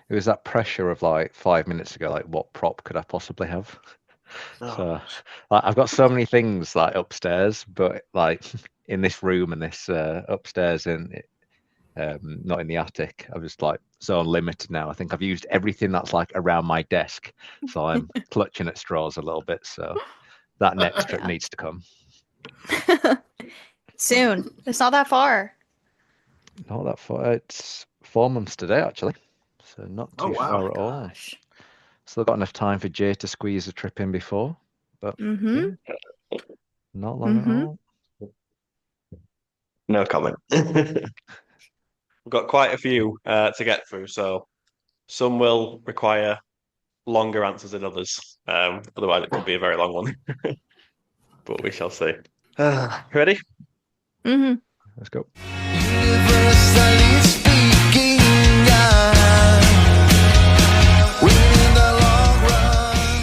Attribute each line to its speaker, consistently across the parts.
Speaker 1: it was that pressure of like 5 minutes ago, like what prop could I possibly have?
Speaker 2: Oh,
Speaker 1: So like, I've got so many things like upstairs, but like in this room and this upstairs and not in the attic. I'm just like so unlimited now. I think I've used everything that's like around my desk, so I'm clutching at straws a little bit. So that next trip
Speaker 3: Yeah.
Speaker 1: needs to come.
Speaker 3: Soon. It's not that far.
Speaker 1: Not that far. It's 4 months today, actually. So not
Speaker 2: Oh,
Speaker 1: too
Speaker 2: wow.
Speaker 1: far
Speaker 3: Oh
Speaker 1: at
Speaker 3: my
Speaker 1: all.
Speaker 3: gosh.
Speaker 1: Still got enough time for Jay to squeeze a trip in before, but
Speaker 3: Mm-hmm.
Speaker 1: yeah, not long at
Speaker 3: Mm-hmm.
Speaker 1: all.
Speaker 2: No comment. We've got quite a few to get through, so some will require longer answers than others. Otherwise, it could be a very long one, but we shall see. Ready?
Speaker 3: Mm-hmm.
Speaker 1: Let's go.
Speaker 4: Universally speaking, winning the long run.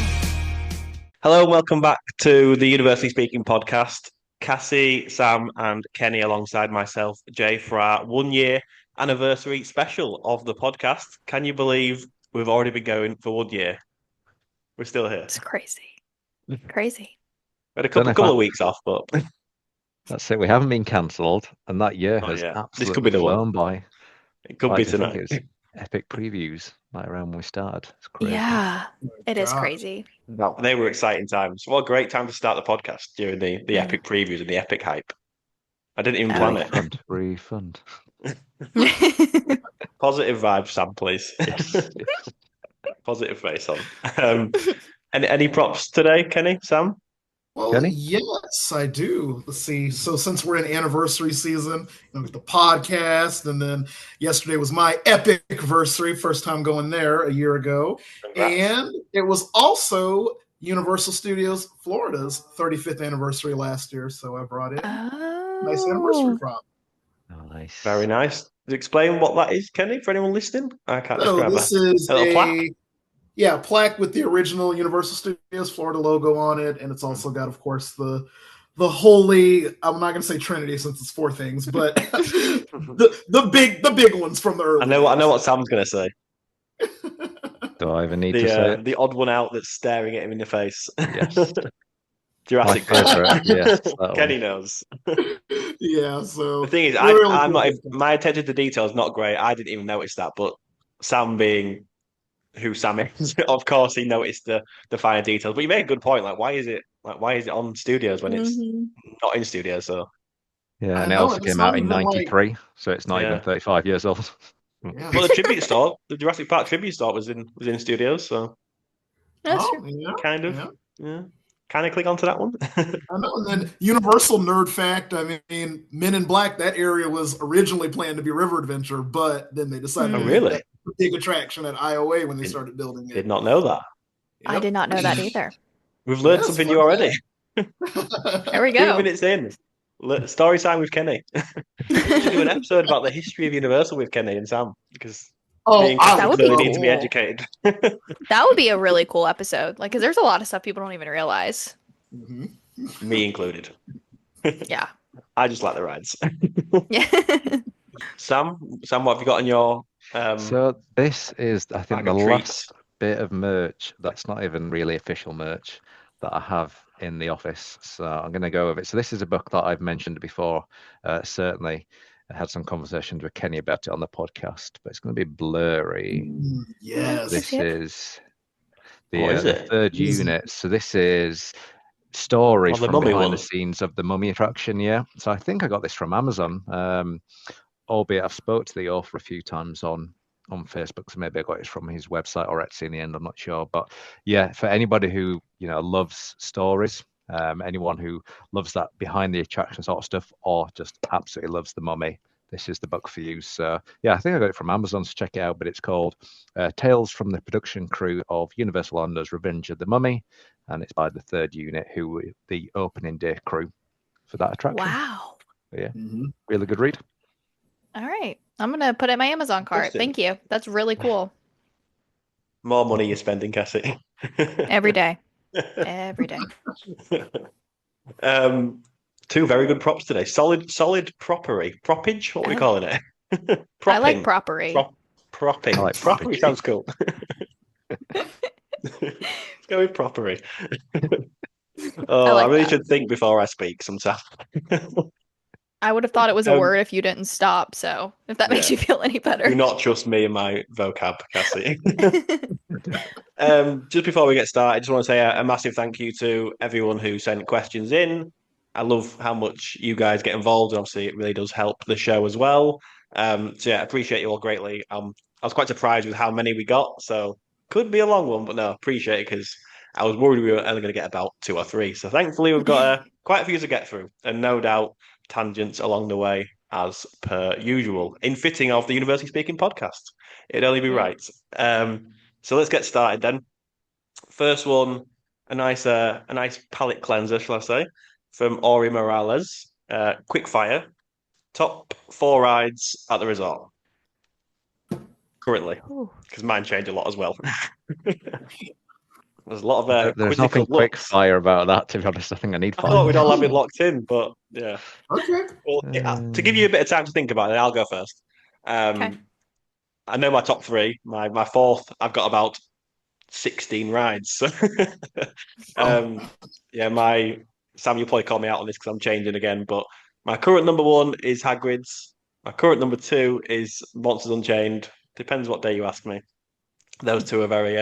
Speaker 2: Hello and welcome back to the Universally Speaking podcast. Cassie, Sam, and Kenny alongside myself, Jay, for our 1 year anniversary special of the podcast. Can you believe we've already been going for 1 year? We're still here.
Speaker 3: It's crazy. Crazy.
Speaker 2: We had a
Speaker 1: Don't know
Speaker 2: couple
Speaker 1: if
Speaker 2: of weeks off, but
Speaker 1: that's it. We haven't been cancelled, and that year
Speaker 2: not
Speaker 1: has
Speaker 2: yet. This could
Speaker 1: absolutely
Speaker 2: be the one.
Speaker 1: flown by.
Speaker 2: It could be
Speaker 1: Like I think
Speaker 2: tonight.
Speaker 1: it's epic previews, like around when we started. It's crazy.
Speaker 3: Yeah. It is
Speaker 5: gosh.
Speaker 3: crazy.
Speaker 2: They were exciting times. What a great time to start the podcast during the epic previews and the epic hype. I didn't even
Speaker 3: Oh,
Speaker 2: plan
Speaker 3: yeah.
Speaker 2: it.
Speaker 1: Refund.
Speaker 2: Positive vibes, Sam, please.
Speaker 1: Yes.
Speaker 2: Positive face on. Any props today, Kenny, Sam?
Speaker 5: Well,
Speaker 1: Kenny?
Speaker 5: yes, I do. Let's see. So since we're in anniversary season, with the podcast, and then yesterday was my epic anniversary, first time going there a year ago,
Speaker 2: Congrats.
Speaker 5: and it was also Universal Studios Florida's 35th anniversary last year. So I brought in a nice anniversary
Speaker 3: Oh.
Speaker 5: prop.
Speaker 1: Nice.
Speaker 2: Very nice. Explain what that is, Kenny, for anyone listening. I can't
Speaker 5: So
Speaker 2: describe
Speaker 5: this
Speaker 2: that.
Speaker 5: is
Speaker 2: A little plaque.
Speaker 5: plaque with the original Universal Studios Florida logo on it, and it's also got, of course, the holy. I'm not going to say Trinity since it's four things, but the big ones from the early.
Speaker 2: I know what Sam's going to say.
Speaker 1: Do I even need to say it?
Speaker 2: The odd one out that's staring at him in the face.
Speaker 1: Yes. My
Speaker 2: Jurassic Park.
Speaker 1: favourite. Yes. that
Speaker 2: Kenny
Speaker 1: one.
Speaker 2: knows.
Speaker 5: Yeah, so
Speaker 2: The thing is,
Speaker 5: really
Speaker 2: I'm
Speaker 5: cool.
Speaker 2: not. My attention to detail is not great. I didn't even notice that, but Sam being who Sam is, of course, he noticed the finer details. But you made a good point. Like, why is it on studios when it's
Speaker 3: Mhm.
Speaker 2: not in studios? So
Speaker 1: Yeah,
Speaker 5: I
Speaker 1: and it
Speaker 5: know,
Speaker 1: also
Speaker 5: and it's
Speaker 1: came
Speaker 5: not
Speaker 1: out in
Speaker 5: even like-
Speaker 1: '93, so it's not
Speaker 2: Yeah.
Speaker 1: even 35 years old.
Speaker 5: Yeah.
Speaker 2: well, the tribute store, the Jurassic Park tribute store was in studios. So
Speaker 3: That's
Speaker 5: Oh,
Speaker 3: true.
Speaker 5: yeah,
Speaker 2: kind of,
Speaker 5: yeah.
Speaker 2: yeah. Kind of click onto that one.
Speaker 5: I know. And then Universal nerd fact. I mean, Men in Black. That area was originally planned to be River Adventure, but then they decided
Speaker 2: Oh,
Speaker 5: to
Speaker 2: really?
Speaker 5: make that a big attraction at IOA when they
Speaker 2: Did-
Speaker 5: started building it.
Speaker 2: Did not know that.
Speaker 3: I did not know that either.
Speaker 2: We've learned
Speaker 5: Yes,
Speaker 2: something
Speaker 5: fun
Speaker 2: new already.
Speaker 3: There we
Speaker 2: 2
Speaker 3: go.
Speaker 2: minutes in. Story time with Kenny. We should do an episode about the history of Universal with Kenny and Sam because
Speaker 5: Oh,
Speaker 2: me and
Speaker 5: I
Speaker 2: Cassie
Speaker 3: That would
Speaker 2: clearly
Speaker 3: be
Speaker 2: need to be
Speaker 3: cool.
Speaker 2: educated.
Speaker 3: That would be a really cool episode. Like, because there's a lot of stuff people don't even realize.
Speaker 5: Mhm.
Speaker 2: Me included.
Speaker 3: Yeah.
Speaker 2: I just like the rides.
Speaker 3: Yeah.
Speaker 2: Sam, what have you got on your
Speaker 1: So this is, I think,
Speaker 2: bag
Speaker 1: the
Speaker 2: of treats?
Speaker 1: last bit of merch that's not even really official merch that I have in the office. So I'm going to go with it. So this is a book that I've mentioned before. Certainly, I had some conversations with Kenny about it on the podcast, but it's going to be blurry.
Speaker 5: Yes.
Speaker 1: This
Speaker 3: Yep.
Speaker 1: is
Speaker 2: What is
Speaker 1: the
Speaker 2: it?
Speaker 1: third
Speaker 5: Easy.
Speaker 1: unit. So this is stories
Speaker 2: Oh, the
Speaker 1: from
Speaker 2: mummy
Speaker 1: behind
Speaker 2: one.
Speaker 1: the scenes of the Mummy attraction. Yeah. So I think I got this from Amazon. Albeit I've spoke to the author a few times on Facebook, so maybe I got it from his website or Etsy in the end. I'm not sure, but yeah, for anybody who loves stories, anyone who loves that behind the attraction sort of stuff, or just absolutely loves the Mummy, this is the book for you. So yeah, I think I got it from Amazon, so check it out. But it's called Tales from the Production Crew of Universal Orlando's Revenge of the Mummy, and it's by the third unit, who were the opening day crew for that attraction.
Speaker 3: Wow.
Speaker 1: Yeah,
Speaker 5: Mhm.
Speaker 1: really good read.
Speaker 3: All right. I'm going to put it in my Amazon cart.
Speaker 2: Interesting.
Speaker 3: Thank you. That's really cool.
Speaker 2: More money you're spending, Cassie.
Speaker 3: Every day. Every day.
Speaker 2: Two very good props today. Solid proppery. Proppage? What are we
Speaker 3: I-
Speaker 2: calling it?
Speaker 3: I like
Speaker 2: Propping.
Speaker 3: propery.
Speaker 2: Proppy.
Speaker 1: I like
Speaker 2: Propery
Speaker 1: property.
Speaker 2: sounds cool. Let's go with propery. Oh, I
Speaker 3: like
Speaker 2: really
Speaker 3: that.
Speaker 2: should think before I speak sometimes.
Speaker 3: I would have thought it was a
Speaker 2: Um,
Speaker 3: word if you didn't stop. So if that makes
Speaker 2: yeah.
Speaker 3: you feel any better.
Speaker 2: Do not trust me and my vocab, Cassie. Just before we get started, I just want to say a massive thank you to everyone who sent questions in. I love how much you guys get involved, and obviously it really does help the show as well. So yeah, I appreciate you all greatly. I was quite surprised with how many we got, so could be a long one, but no, appreciate it because I was worried we were only going to get about 2 or 3. So thankfully we've got quite a few to get through, and no doubt tangents along the way as per usual, in fitting of the University Speaking podcast. It'd only be
Speaker 3: Yeah.
Speaker 2: right. So let's get started then. First one, a nice palate cleanser, shall I say, from Ori Morales. Quick fire. Top 4 rides at the resort currently,
Speaker 3: Ooh.
Speaker 2: because mine change a lot as well. There's a lot of
Speaker 1: There's
Speaker 2: quizzical
Speaker 1: nothing quick
Speaker 2: looks.
Speaker 1: fire about that, to be honest. I think I need
Speaker 2: I thought we'd
Speaker 1: 5.
Speaker 2: all have it locked in, but yeah.
Speaker 5: Okay.
Speaker 2: Well, to give you a bit of time to think about it, I'll go first.
Speaker 3: Okay.
Speaker 2: I know my top 3. My fourth, I've got about 16 rides. So, yeah, Sam, you'll probably call me out on this because I'm changing again. But my current number 1 is Hagrid's. My current number 2 is Monsters Unchained. Depends what day you ask me. Those two are very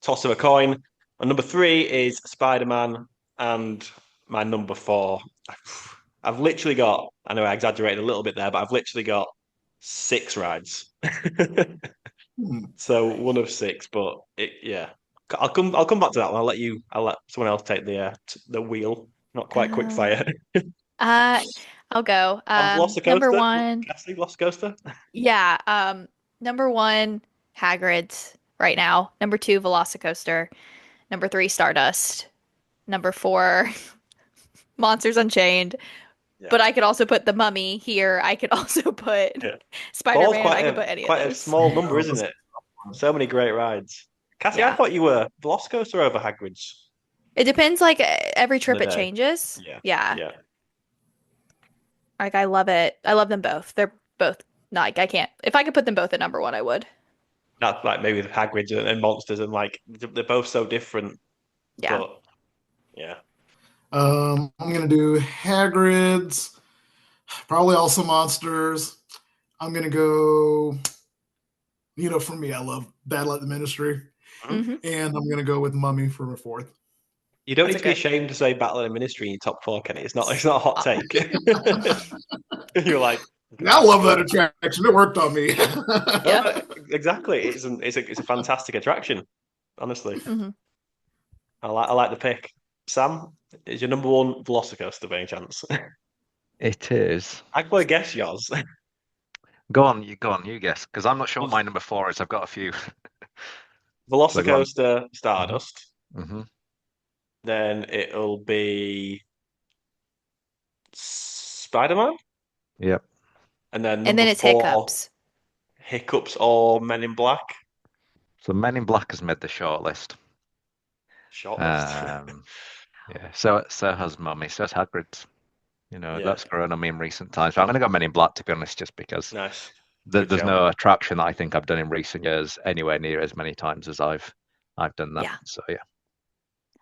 Speaker 2: toss of a coin. My number 3 is Spider-Man, and my number 4. I've literally got. I know I exaggerated a little bit there, but I've literally got 6 rides. So 1 of 6, but yeah, I'll come back to that one. I'll let someone else take the wheel. Not quite quick fire.
Speaker 3: I'll go.
Speaker 2: Velocicoaster.
Speaker 3: Number 1.
Speaker 2: Cassie, Velocicoaster.
Speaker 3: Yeah. Number 1, Hagrid's right now. Number 2, Velocicoaster. Number 3, Stardust. Number 4, Monsters Unchained.
Speaker 2: Yeah.
Speaker 3: But I could also put the Mummy here. I could also put
Speaker 2: Yeah.
Speaker 3: Spider-Man.
Speaker 2: Quite
Speaker 3: I could put any of
Speaker 2: quite a
Speaker 3: those.
Speaker 2: small number, isn't it? So many great rides. Cassie, I
Speaker 3: Yeah.
Speaker 2: thought you were Velocicoaster over Hagrid's.
Speaker 3: It depends. Like every trip,
Speaker 2: The
Speaker 3: it
Speaker 2: day.
Speaker 3: changes.
Speaker 2: Yeah.
Speaker 3: Yeah.
Speaker 2: Yeah.
Speaker 3: Like I love it. I love them both. They're both like I can't. If I could put them both at number 1, I would.
Speaker 2: That's like maybe with Hagrid's and Monsters, and like they're both so different.
Speaker 3: Yeah.
Speaker 2: But yeah.
Speaker 5: I'm gonna do Hagrid's, probably also Monsters. I'm gonna go. For me, I love Battle at the Ministry,
Speaker 3: Mhm.
Speaker 5: and I'm gonna go with Mummy for my 4th.
Speaker 2: You don't
Speaker 3: That's
Speaker 2: need to be
Speaker 3: okay.
Speaker 2: ashamed to say Battle of the Ministry in your top 4, Kenny. It's not a hot take. You're like,
Speaker 5: I love that attraction. It worked on me.
Speaker 3: Yeah.
Speaker 2: exactly. It's a fantastic attraction. Honestly,
Speaker 3: Mhm.
Speaker 2: I like the pick. Sam, is your number 1 Velocicoaster by any chance?
Speaker 1: It is.
Speaker 2: I could guess yours.
Speaker 1: Go on, you guess, because I'm not sure what my number 4 is. I've got a few.
Speaker 2: Velocicoaster Stardust.
Speaker 1: hmm
Speaker 2: Then it'll be Spider-Man.
Speaker 1: Yep.
Speaker 2: And then
Speaker 3: And
Speaker 2: number
Speaker 3: then it's
Speaker 2: 4,
Speaker 3: Hiccups.
Speaker 2: Hiccups or Men in Black.
Speaker 1: So Men in Black has made the shortlist.
Speaker 2: Shortlist.
Speaker 1: Yeah. So has Mummy. So has Hagrid's.
Speaker 2: Yeah.
Speaker 1: That's grown on me in recent times. But I'm going to go Men in Black, to be honest, just because
Speaker 2: Nice. Good
Speaker 1: there's
Speaker 2: shout.
Speaker 1: no attraction that I think I've done in recent years anywhere near as many times as I've done that.
Speaker 3: Yeah.
Speaker 1: So yeah.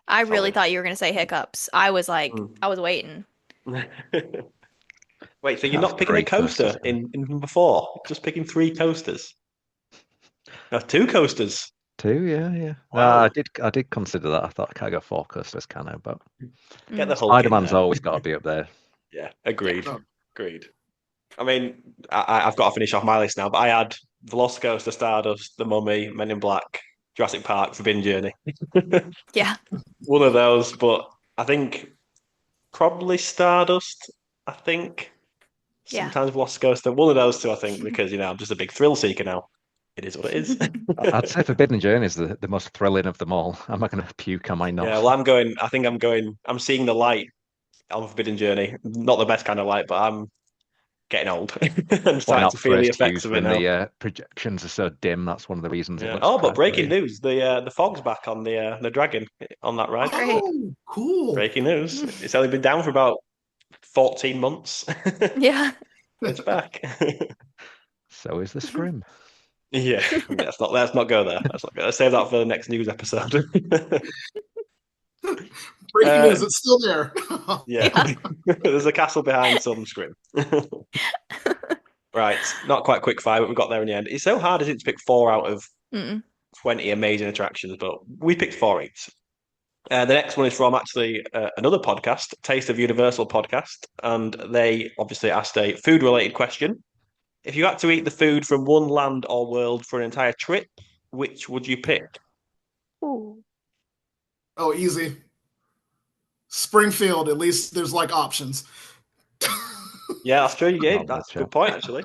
Speaker 3: I really
Speaker 2: Solid.
Speaker 3: thought you were gonna say Hiccups. I was like,
Speaker 2: Mm.
Speaker 3: I was waiting.
Speaker 2: Wait, so you're
Speaker 1: That's
Speaker 2: not picking a
Speaker 1: 3
Speaker 2: coaster
Speaker 1: coasters.
Speaker 2: in number 4? Just picking 3 coasters? No, 2 coasters.
Speaker 1: 2, yeah.
Speaker 2: Wow.
Speaker 1: I did consider that. I thought I can't go 4 coasters, can I? But
Speaker 2: Get the
Speaker 3: Mm.
Speaker 2: Hulk in
Speaker 1: Spider-Man's
Speaker 2: there.
Speaker 1: always got to be up there.
Speaker 2: Yeah, agreed.
Speaker 5: Yeah.
Speaker 2: Agreed. I mean, I've got to finish off my list now, but I had Velocicoaster, Stardust, The Mummy, Men in Black, Jurassic Park, Forbidden Journey.
Speaker 3: Yeah.
Speaker 2: One of those, but I think probably Stardust. I think
Speaker 3: Yeah.
Speaker 2: sometimes Velocicoaster. One of those 2, I think, because I'm just a big thrill seeker now. It is what it is.
Speaker 1: I'd say Forbidden Journey is the most thrilling of them all. Am I going to puke? Am I not?
Speaker 2: Yeah, well, I'm seeing the light on Forbidden Journey. Not the best kind of light, but I'm getting old. I'm
Speaker 1: Why
Speaker 2: starting
Speaker 1: not
Speaker 2: to feel the
Speaker 1: first
Speaker 2: effects
Speaker 1: use
Speaker 2: of it
Speaker 1: when
Speaker 2: now.
Speaker 1: the projections are so dim? That's one of the reasons. It
Speaker 2: Yeah.
Speaker 1: looks
Speaker 2: Oh, but
Speaker 1: quite
Speaker 2: breaking
Speaker 1: pretty.
Speaker 2: news: the fog's back on the dragon on that ride.
Speaker 3: Great.
Speaker 5: Oh, cool.
Speaker 2: Breaking news: it's only been down for about 14 months.
Speaker 3: Yeah.
Speaker 2: It's back.
Speaker 1: So is the scrim.
Speaker 2: Yeah, let's not go there. Let's save that for the next news episode.
Speaker 5: Breaking news, it's still there.
Speaker 2: Yeah. There's a castle behind some scrim. Right, not quite quick fire, but we got there in the end. It's so hard, isn't it, to pick 4 out of
Speaker 3: Mm-mm.
Speaker 2: 20 amazing attractions, but we picked 4 each. The next one is from actually another podcast, Taste of Universal podcast, and they obviously asked a food-related question. If you had to eat the food from one land or world for an entire trip, which would you pick?
Speaker 3: Ooh.
Speaker 5: Oh, easy. Springfield, at least there's like options.
Speaker 2: Yeah, that's true. Yeah,
Speaker 1: Not
Speaker 2: that's a
Speaker 1: much,
Speaker 2: good point, actually.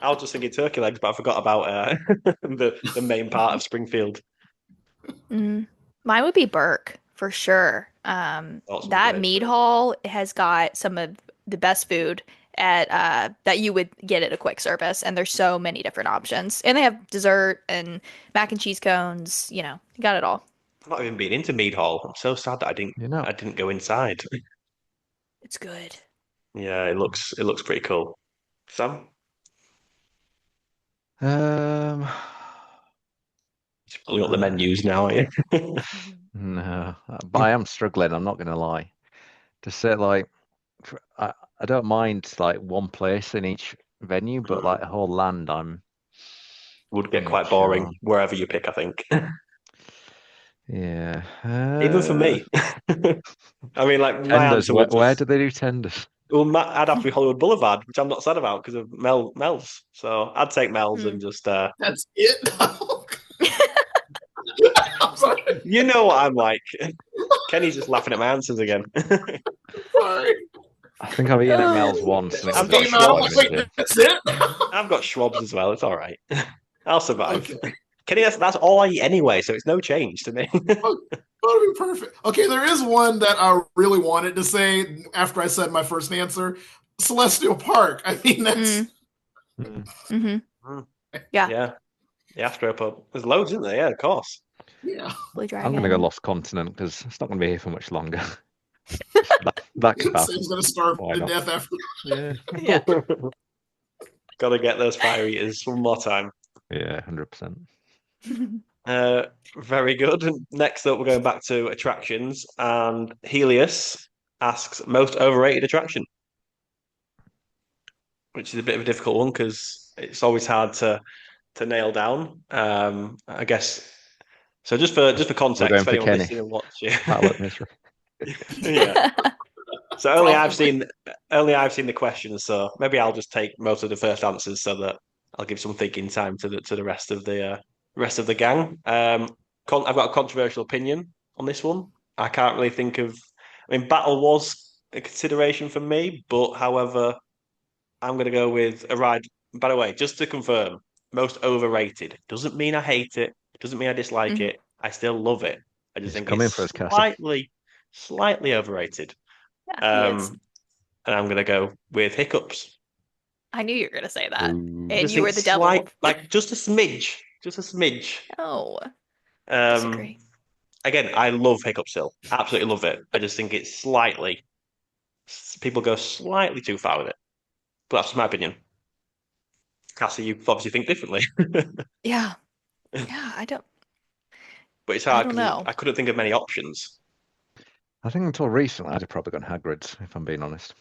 Speaker 2: I was just thinking turkey legs, but I forgot about the main part of Springfield.
Speaker 3: Mm. Mine would be Burke for sure.
Speaker 2: Awesome,
Speaker 3: That
Speaker 2: great.
Speaker 3: meat hall has got some of the best food at that you would get at a quick service, and there's so many different options. And they have dessert and mac and cheese cones. You got it all.
Speaker 2: I've not even been into Mead Hall. I'm so sad that I didn't go inside.
Speaker 3: It's good.
Speaker 2: Yeah, it looks pretty cool. Sam,
Speaker 1: Um,
Speaker 2: just pulling up the menus now, are you?
Speaker 1: no, but I am struggling. I'm not going to lie. To say like, I don't mind like one place in each venue, but like a whole land,
Speaker 2: Would get
Speaker 1: I'm
Speaker 2: quite
Speaker 1: not
Speaker 2: boring
Speaker 1: sure.
Speaker 2: wherever you pick, I think.
Speaker 1: Yeah.
Speaker 2: Even for me. I mean, like my
Speaker 1: Tenders.
Speaker 2: answer
Speaker 1: Where,
Speaker 2: would
Speaker 1: where
Speaker 2: just
Speaker 1: do they do tenders?
Speaker 2: well, I'd have to be Hollywood Boulevard, which I'm not sad about because of Mel's. So I'd take Mel's and just
Speaker 5: That's it. I'm sorry.
Speaker 2: you know what I'm like. Kenny's just laughing at my answers again.
Speaker 5: Sorry.
Speaker 1: I think I've eaten at Mel's once. And it
Speaker 2: I've
Speaker 1: was
Speaker 2: got
Speaker 1: a
Speaker 5: I'm
Speaker 2: Schwab's.
Speaker 5: like, wait, that's it?
Speaker 2: I've got Schwab's as well. It's all right. I'll survive.
Speaker 5: Okay.
Speaker 2: Kenny, that's all I eat anyway, so it's no change to me.
Speaker 5: That'll be perfect. Okay, there is one that I really wanted to say after I said my first answer. Celestial Park. I mean, that's
Speaker 3: Mm-hmm. Yeah.
Speaker 2: Yeah. The Astro Pub. There's loads, isn't there? Yeah, of course.
Speaker 5: yeah.
Speaker 3: Blue
Speaker 1: I'm
Speaker 3: Dragon.
Speaker 1: going to go Lost Continent because it's not going to be here for much longer. that capacity.
Speaker 5: Sam's gonna starve
Speaker 1: Why
Speaker 5: to
Speaker 1: not?
Speaker 5: death after.
Speaker 1: Yeah.
Speaker 3: Yeah.
Speaker 2: Gotta get those fire eaters one more time.
Speaker 1: Yeah, 100%.
Speaker 2: Very good. Next up, we're going back to attractions, and Helios asks most overrated attraction, which is a bit of a difficult one because it's always hard to nail down. I guess so. Just for context,
Speaker 1: going
Speaker 2: for
Speaker 1: for
Speaker 2: anyone
Speaker 1: Kenny.
Speaker 2: listening and watching,
Speaker 1: Battle at Misery.
Speaker 2: yeah. So only I've seen the questions, so maybe I'll just take most of the first answers so that I'll give some thinking time to the rest of the gang. I've got a controversial opinion on this one. I can't really think of. I mean, Battle was a consideration for me, but however, I'm going to go with a ride. By the way, just to confirm, most overrated doesn't mean I hate it. Doesn't mean I dislike
Speaker 3: Mhm.
Speaker 2: it. I still love it. I just
Speaker 1: He's
Speaker 2: think
Speaker 1: coming
Speaker 2: it's
Speaker 1: for us, Cassie.
Speaker 2: slightly overrated.
Speaker 3: Yeah, he is.
Speaker 2: And I'm going to go with Hiccups.
Speaker 3: I knew you were gonna say that.
Speaker 1: Ooh.
Speaker 2: I
Speaker 3: And
Speaker 2: just
Speaker 3: you were
Speaker 2: think
Speaker 3: the devil.
Speaker 2: like just a smidge.
Speaker 3: Oh,
Speaker 2: Um,
Speaker 3: disagree.
Speaker 2: again, I love Hiccup still. Absolutely love it. I just think it's people go slightly too far with it. But that's my opinion. Cassie, you obviously think differently.
Speaker 3: Yeah. Yeah, I don't
Speaker 2: But it's hard
Speaker 3: don't
Speaker 2: because
Speaker 3: know.
Speaker 2: I couldn't think of many options.
Speaker 1: I think until recently, I'd have probably gone Hagrid's, if I'm being honest.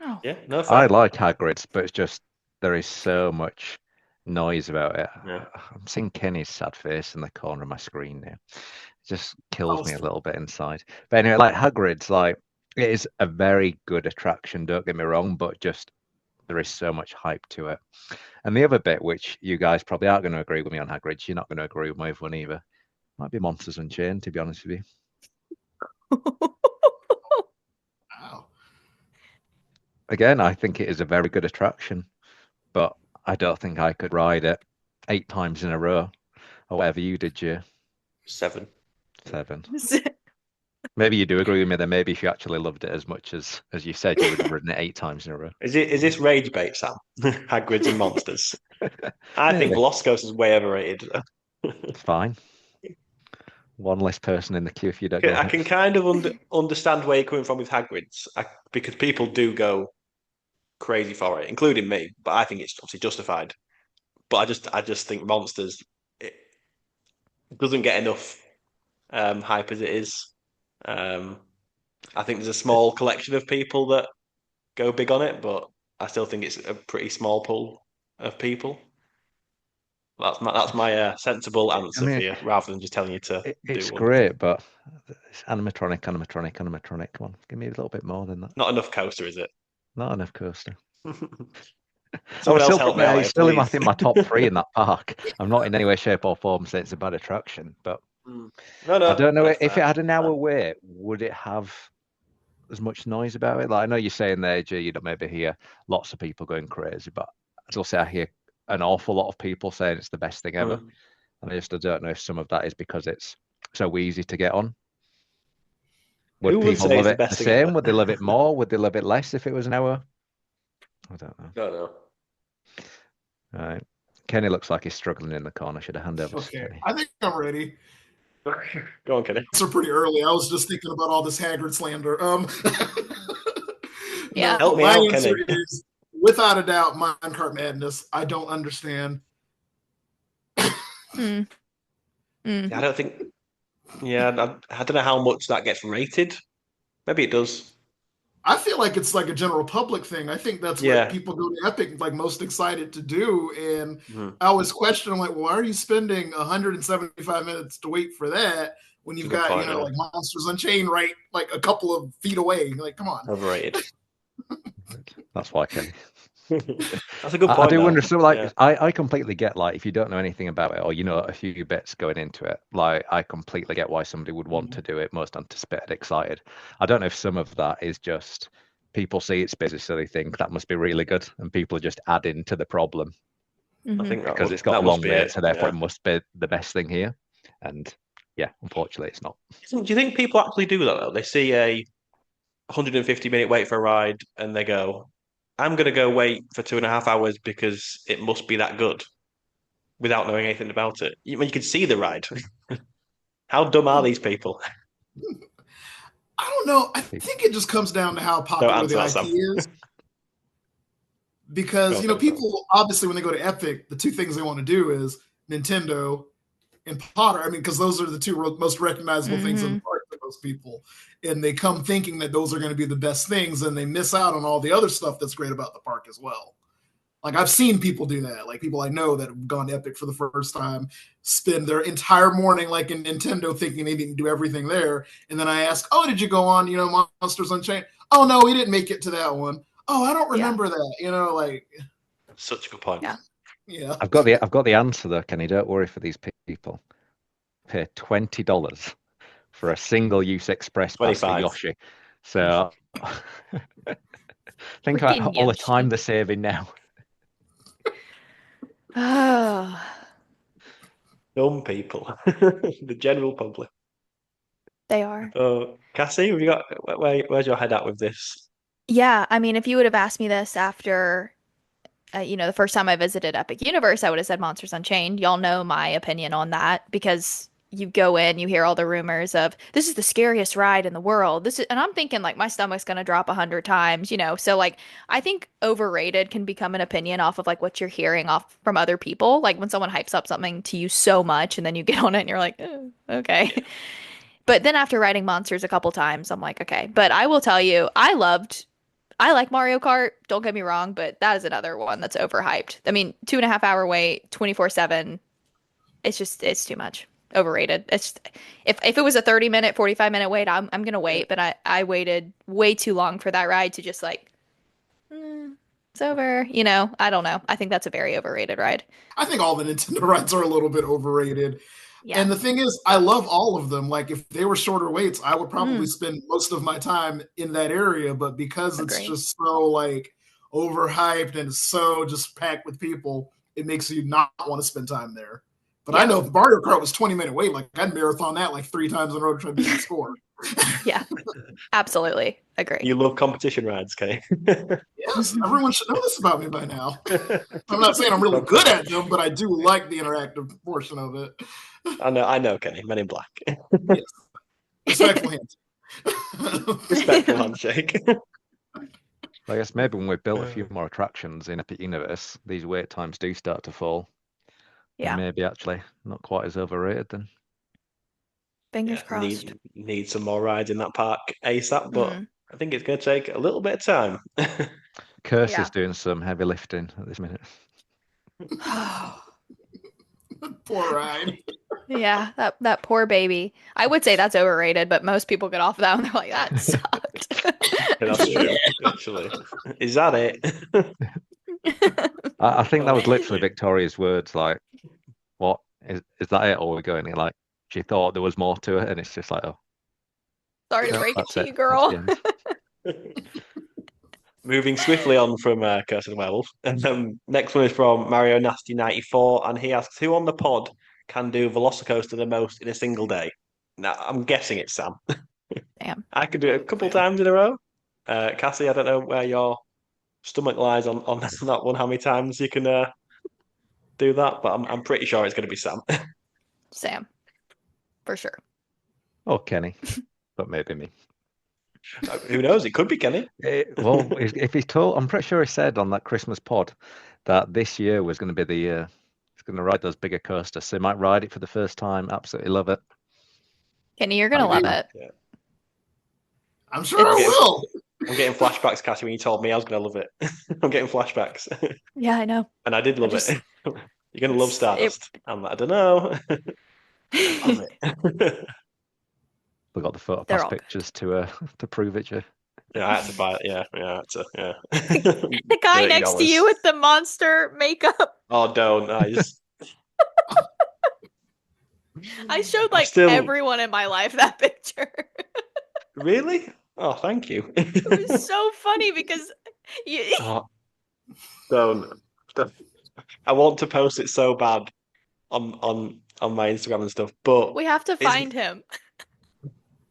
Speaker 3: Oh.
Speaker 2: Yeah, no,
Speaker 1: I
Speaker 2: fair.
Speaker 1: like Hagrid's, but it's just there is so much noise about it.
Speaker 2: Yeah.
Speaker 1: I'm seeing Kenny's sad face in the corner of my screen now. It just kills me a little bit inside. But anyway, like Hagrid's, like it is a very good attraction, don't get me wrong, but just there is so much hype to it. And the other bit, which you guys probably aren't going to agree with me on Hagrid's, you're not going to agree with my other one either. Might be Monsters Unchained, to be honest with you.
Speaker 5: Wow.
Speaker 1: Again, I think it is a very good attraction, but I don't think I could ride it 8 times in a row or whatever you did, Jay.
Speaker 2: 7.
Speaker 1: 7. Maybe you do agree with me then. Maybe if you actually loved it as much as you said, you would have ridden it 8 times in a row.
Speaker 2: Is this rage bait, Sam? Hagrid's and monsters. I think
Speaker 1: Maybe.
Speaker 2: Velocicos is way overrated.
Speaker 1: It's fine. One less person in the queue if you don't go.
Speaker 2: I can kind of understand where you're coming from with Hagrid's because people do go crazy for it, including me. But I think it's obviously justified. But I just think Monsters it doesn't get enough hype as it is. I think there's a small collection of people that go big on it, but I still think it's a pretty small pool of people. That's my sensible answer for you, rather than just telling you to do
Speaker 1: It's
Speaker 2: one.
Speaker 1: great, but it's animatronic. Come on, give me a little bit more than that.
Speaker 2: Not enough coaster, is it?
Speaker 1: Not enough coaster.
Speaker 2: Someone else
Speaker 1: still
Speaker 2: help me out
Speaker 1: it's
Speaker 2: here,
Speaker 1: still in
Speaker 2: please.
Speaker 1: my top 3 in that park. I'm not in any way, shape, or form saying it's a bad attraction, but
Speaker 2: No,
Speaker 1: I don't know
Speaker 2: that's
Speaker 1: if
Speaker 2: fair.
Speaker 1: it had an hour wait, would it have as much noise about it? Like I know you're saying there, G, you don't maybe hear lots of people going crazy, but I still say I hear an awful lot of people saying it's the best thing ever. And I don't know if some of that is because it's so easy to get on. Would
Speaker 2: Who would
Speaker 1: people
Speaker 2: say
Speaker 1: love
Speaker 2: it's the
Speaker 1: it the
Speaker 2: best thing
Speaker 1: same?
Speaker 2: ever?
Speaker 1: Would they love it more? Would they love it less if it was an hour? I don't know.
Speaker 2: No, no.
Speaker 1: All right. Kenny looks like he's struggling in the corner. Should I hand over to
Speaker 5: Okay,
Speaker 1: Kenny?
Speaker 5: I think I'm ready.
Speaker 2: Go on, Kenny.
Speaker 5: It's pretty early. I was just thinking about all this Haggard slander.
Speaker 3: Yeah.
Speaker 2: Help me
Speaker 5: my
Speaker 2: out,
Speaker 5: answer
Speaker 2: Kenny.
Speaker 5: is without a doubt Minecart Madness. I don't understand.
Speaker 3: Mm.
Speaker 2: I don't think. Yeah, I don't know how much that gets rated. Maybe it does.
Speaker 5: I feel like it's like a general public thing. I think that's
Speaker 2: Yeah.
Speaker 5: what people go to Epic like most excited to do. And
Speaker 2: Mhm.
Speaker 5: I always question, I'm like, well, why are you spending 175 minutes to wait for that when you've
Speaker 2: Good
Speaker 5: got,
Speaker 2: point, yeah.
Speaker 5: like Monsters Unchained right like a couple of feet away? Like, come on.
Speaker 2: Overrated.
Speaker 1: That's why Kenny.
Speaker 2: That's a good
Speaker 1: I
Speaker 2: point.
Speaker 1: do
Speaker 2: though.
Speaker 1: wonder. So, like,
Speaker 2: Yeah.
Speaker 1: I completely get like if you don't know anything about it or you know a few bits going into it, like I completely get why somebody would want to do it. Most anticipated, excited. I don't know if some of that is just people see it's busy, so they think that must be really good, and people are just adding to the problem
Speaker 2: I think
Speaker 1: because it's got a
Speaker 2: that must
Speaker 1: long
Speaker 2: be
Speaker 1: wait,
Speaker 2: it.
Speaker 1: so therefore
Speaker 2: Yeah.
Speaker 1: it must be the best thing here. And yeah, unfortunately, it's not.
Speaker 2: Do you think people actually do that though? They see a 150-minute wait for a ride and they go, I'm going to go wait for 2.5 hours because it must be that good without knowing anything about it. You can see the ride. How dumb are these people?
Speaker 5: I don't know. I think it just comes down to how popular
Speaker 2: answer
Speaker 5: the
Speaker 2: that,
Speaker 5: IP
Speaker 2: Sam.
Speaker 5: is. Because,
Speaker 2: Go on,
Speaker 5: people obviously when they go to Epic, the two things they want to do is Nintendo and Potter. I mean, because those are the two most recognizable things in the park for most people. And they come thinking that those are going to be the best things, and they miss out on all the other stuff that's great about the park as well. Like I've seen people do that. Like people I know that have gone to Epic for the first time, spend their entire morning like in Nintendo thinking they didn't do everything there. And then I ask, oh, did you go on, Monsters Unchained? Oh, no, we didn't make it to that one. Oh, I don't remember that. Like
Speaker 2: Such a good point.
Speaker 5: yeah.
Speaker 1: I've got the answer though, Kenny. Don't worry for these people. Pay $20 for a single-use express pass for
Speaker 2: 25.
Speaker 1: Yoshi. So think about
Speaker 3: Freaking
Speaker 1: all the
Speaker 3: Yoshi.
Speaker 1: time they're saving now.
Speaker 3: Oh,
Speaker 2: Dumb people. The general public.
Speaker 3: they are.
Speaker 2: Cassie, have you got where's your head at with this?
Speaker 3: Yeah, I mean, if you would have asked me this after, the first time I visited Epic Universe, I would have said Monsters Unchained. Y'all know my opinion on that because you go in, you hear all the rumors of this is the scariest ride in the world. And I'm thinking like my stomach's gonna drop 100 times, So like I think overrated can become an opinion off of like what you're hearing off from other people. Like when someone hypes up something to you so much and then you get on it and you're like, okay. But then after riding Monsters a couple times, I'm like, okay. But I will tell you, I like Mario Kart, don't get me wrong, but that is another one that's overhyped. I mean, 2.5 hour wait, 24/7. It's too much. Overrated. It's if it was a 30-minute, 45-minute wait, I'm gonna wait, but I waited way too long for that ride to just like it's over. I don't know. I think that's a very overrated ride.
Speaker 5: I think all the Nintendo rides are a little bit overrated.
Speaker 3: Yeah.
Speaker 5: And the thing is, I love all of them. Like if they were shorter waits, I would probably spend most of my time in that area. But because it's
Speaker 3: Agreed.
Speaker 5: just so like overhyped and it's so just packed with people, it makes you not want to spend time there. But I know if Mario Kart was 20-minute wait, like I'd marathon that like 3 times in a row to try to beat the score.
Speaker 3: Yeah, absolutely. Agree.
Speaker 2: You love competition rides, Kay.
Speaker 5: Yes, everyone should know this about me by now. I'm not saying I'm really good at them, but I do like the interactive portion of it.
Speaker 2: I know, Kenny. Men in Black.
Speaker 5: Yes. Respectful hands.
Speaker 2: Respectful handshake.
Speaker 1: I guess maybe when we've built a few more attractions in Epic Universe, these wait times do start to fall.
Speaker 3: Yeah.
Speaker 1: Maybe actually not quite as overrated then.
Speaker 3: Fingers
Speaker 2: Yeah,
Speaker 3: crossed.
Speaker 2: need some more rides in that park ASAP, but
Speaker 3: Mhm.
Speaker 2: I think it's going to take a little bit of time.
Speaker 1: Curse
Speaker 3: Yeah.
Speaker 1: is doing some heavy lifting at this minute.
Speaker 5: Poor ride.
Speaker 3: Yeah, that poor baby. I would say that's overrated, but most people get off of that and they're like, that sucked.
Speaker 2: That's true, actually. Is that it?
Speaker 1: I think that was literally
Speaker 2: Oh.
Speaker 1: Victoria's words. Like, what is that it? Or we're going? And like, she thought there was more to it, and it's just like, oh,
Speaker 3: Sorry to
Speaker 1: no,
Speaker 3: break it
Speaker 1: that's
Speaker 3: to
Speaker 1: it.
Speaker 3: you,
Speaker 1: That's
Speaker 3: girl.
Speaker 1: the end.
Speaker 2: Moving swiftly on from Curse of the Werewolf. And next one is from Mario Nasty 94, and he asks, who on the pod can do Velocicoaster the most in a single day? Now, I'm guessing it's Sam.
Speaker 3: Damn.
Speaker 2: I could do it a couple times in a row. Cassie, I don't know where your stomach lies on that one, how many times you can do that, but I'm pretty sure it's going to be Sam.
Speaker 3: Sam. For sure.
Speaker 1: Or Kenny, but maybe me.
Speaker 2: Who knows? It could be Kenny.
Speaker 1: Well, if he told, I'm pretty sure he said on that Christmas pod that this year was going to be the year. He's going to ride those bigger coasters. So he might ride it for the first time. Absolutely love it.
Speaker 3: Kenny, you're gonna love it.
Speaker 2: Yeah.
Speaker 5: I'm sure I
Speaker 2: It's-
Speaker 5: will.
Speaker 2: I'm getting flashbacks, Cassie, when you told me I was going to love it. I'm getting flashbacks.
Speaker 3: Yeah, I know.
Speaker 2: And I did love
Speaker 3: just-
Speaker 2: it. You're going to love Stardust. I don't know. I love it.
Speaker 1: We got the photo
Speaker 3: They're
Speaker 1: pass
Speaker 3: all good.
Speaker 1: pictures to prove it. Jay.
Speaker 2: Yeah, I had to buy it. Yeah, I had to. Yeah.
Speaker 3: The guy next to
Speaker 2: $30.
Speaker 3: you with the monster makeup.
Speaker 2: Oh, don't.
Speaker 3: I showed like
Speaker 2: still-
Speaker 3: everyone in my life that picture.
Speaker 2: Really? Oh, thank you.
Speaker 3: It was so funny because you,
Speaker 2: Oh, don't. I want to post it so bad on my Instagram and stuff, but
Speaker 3: we have to find him.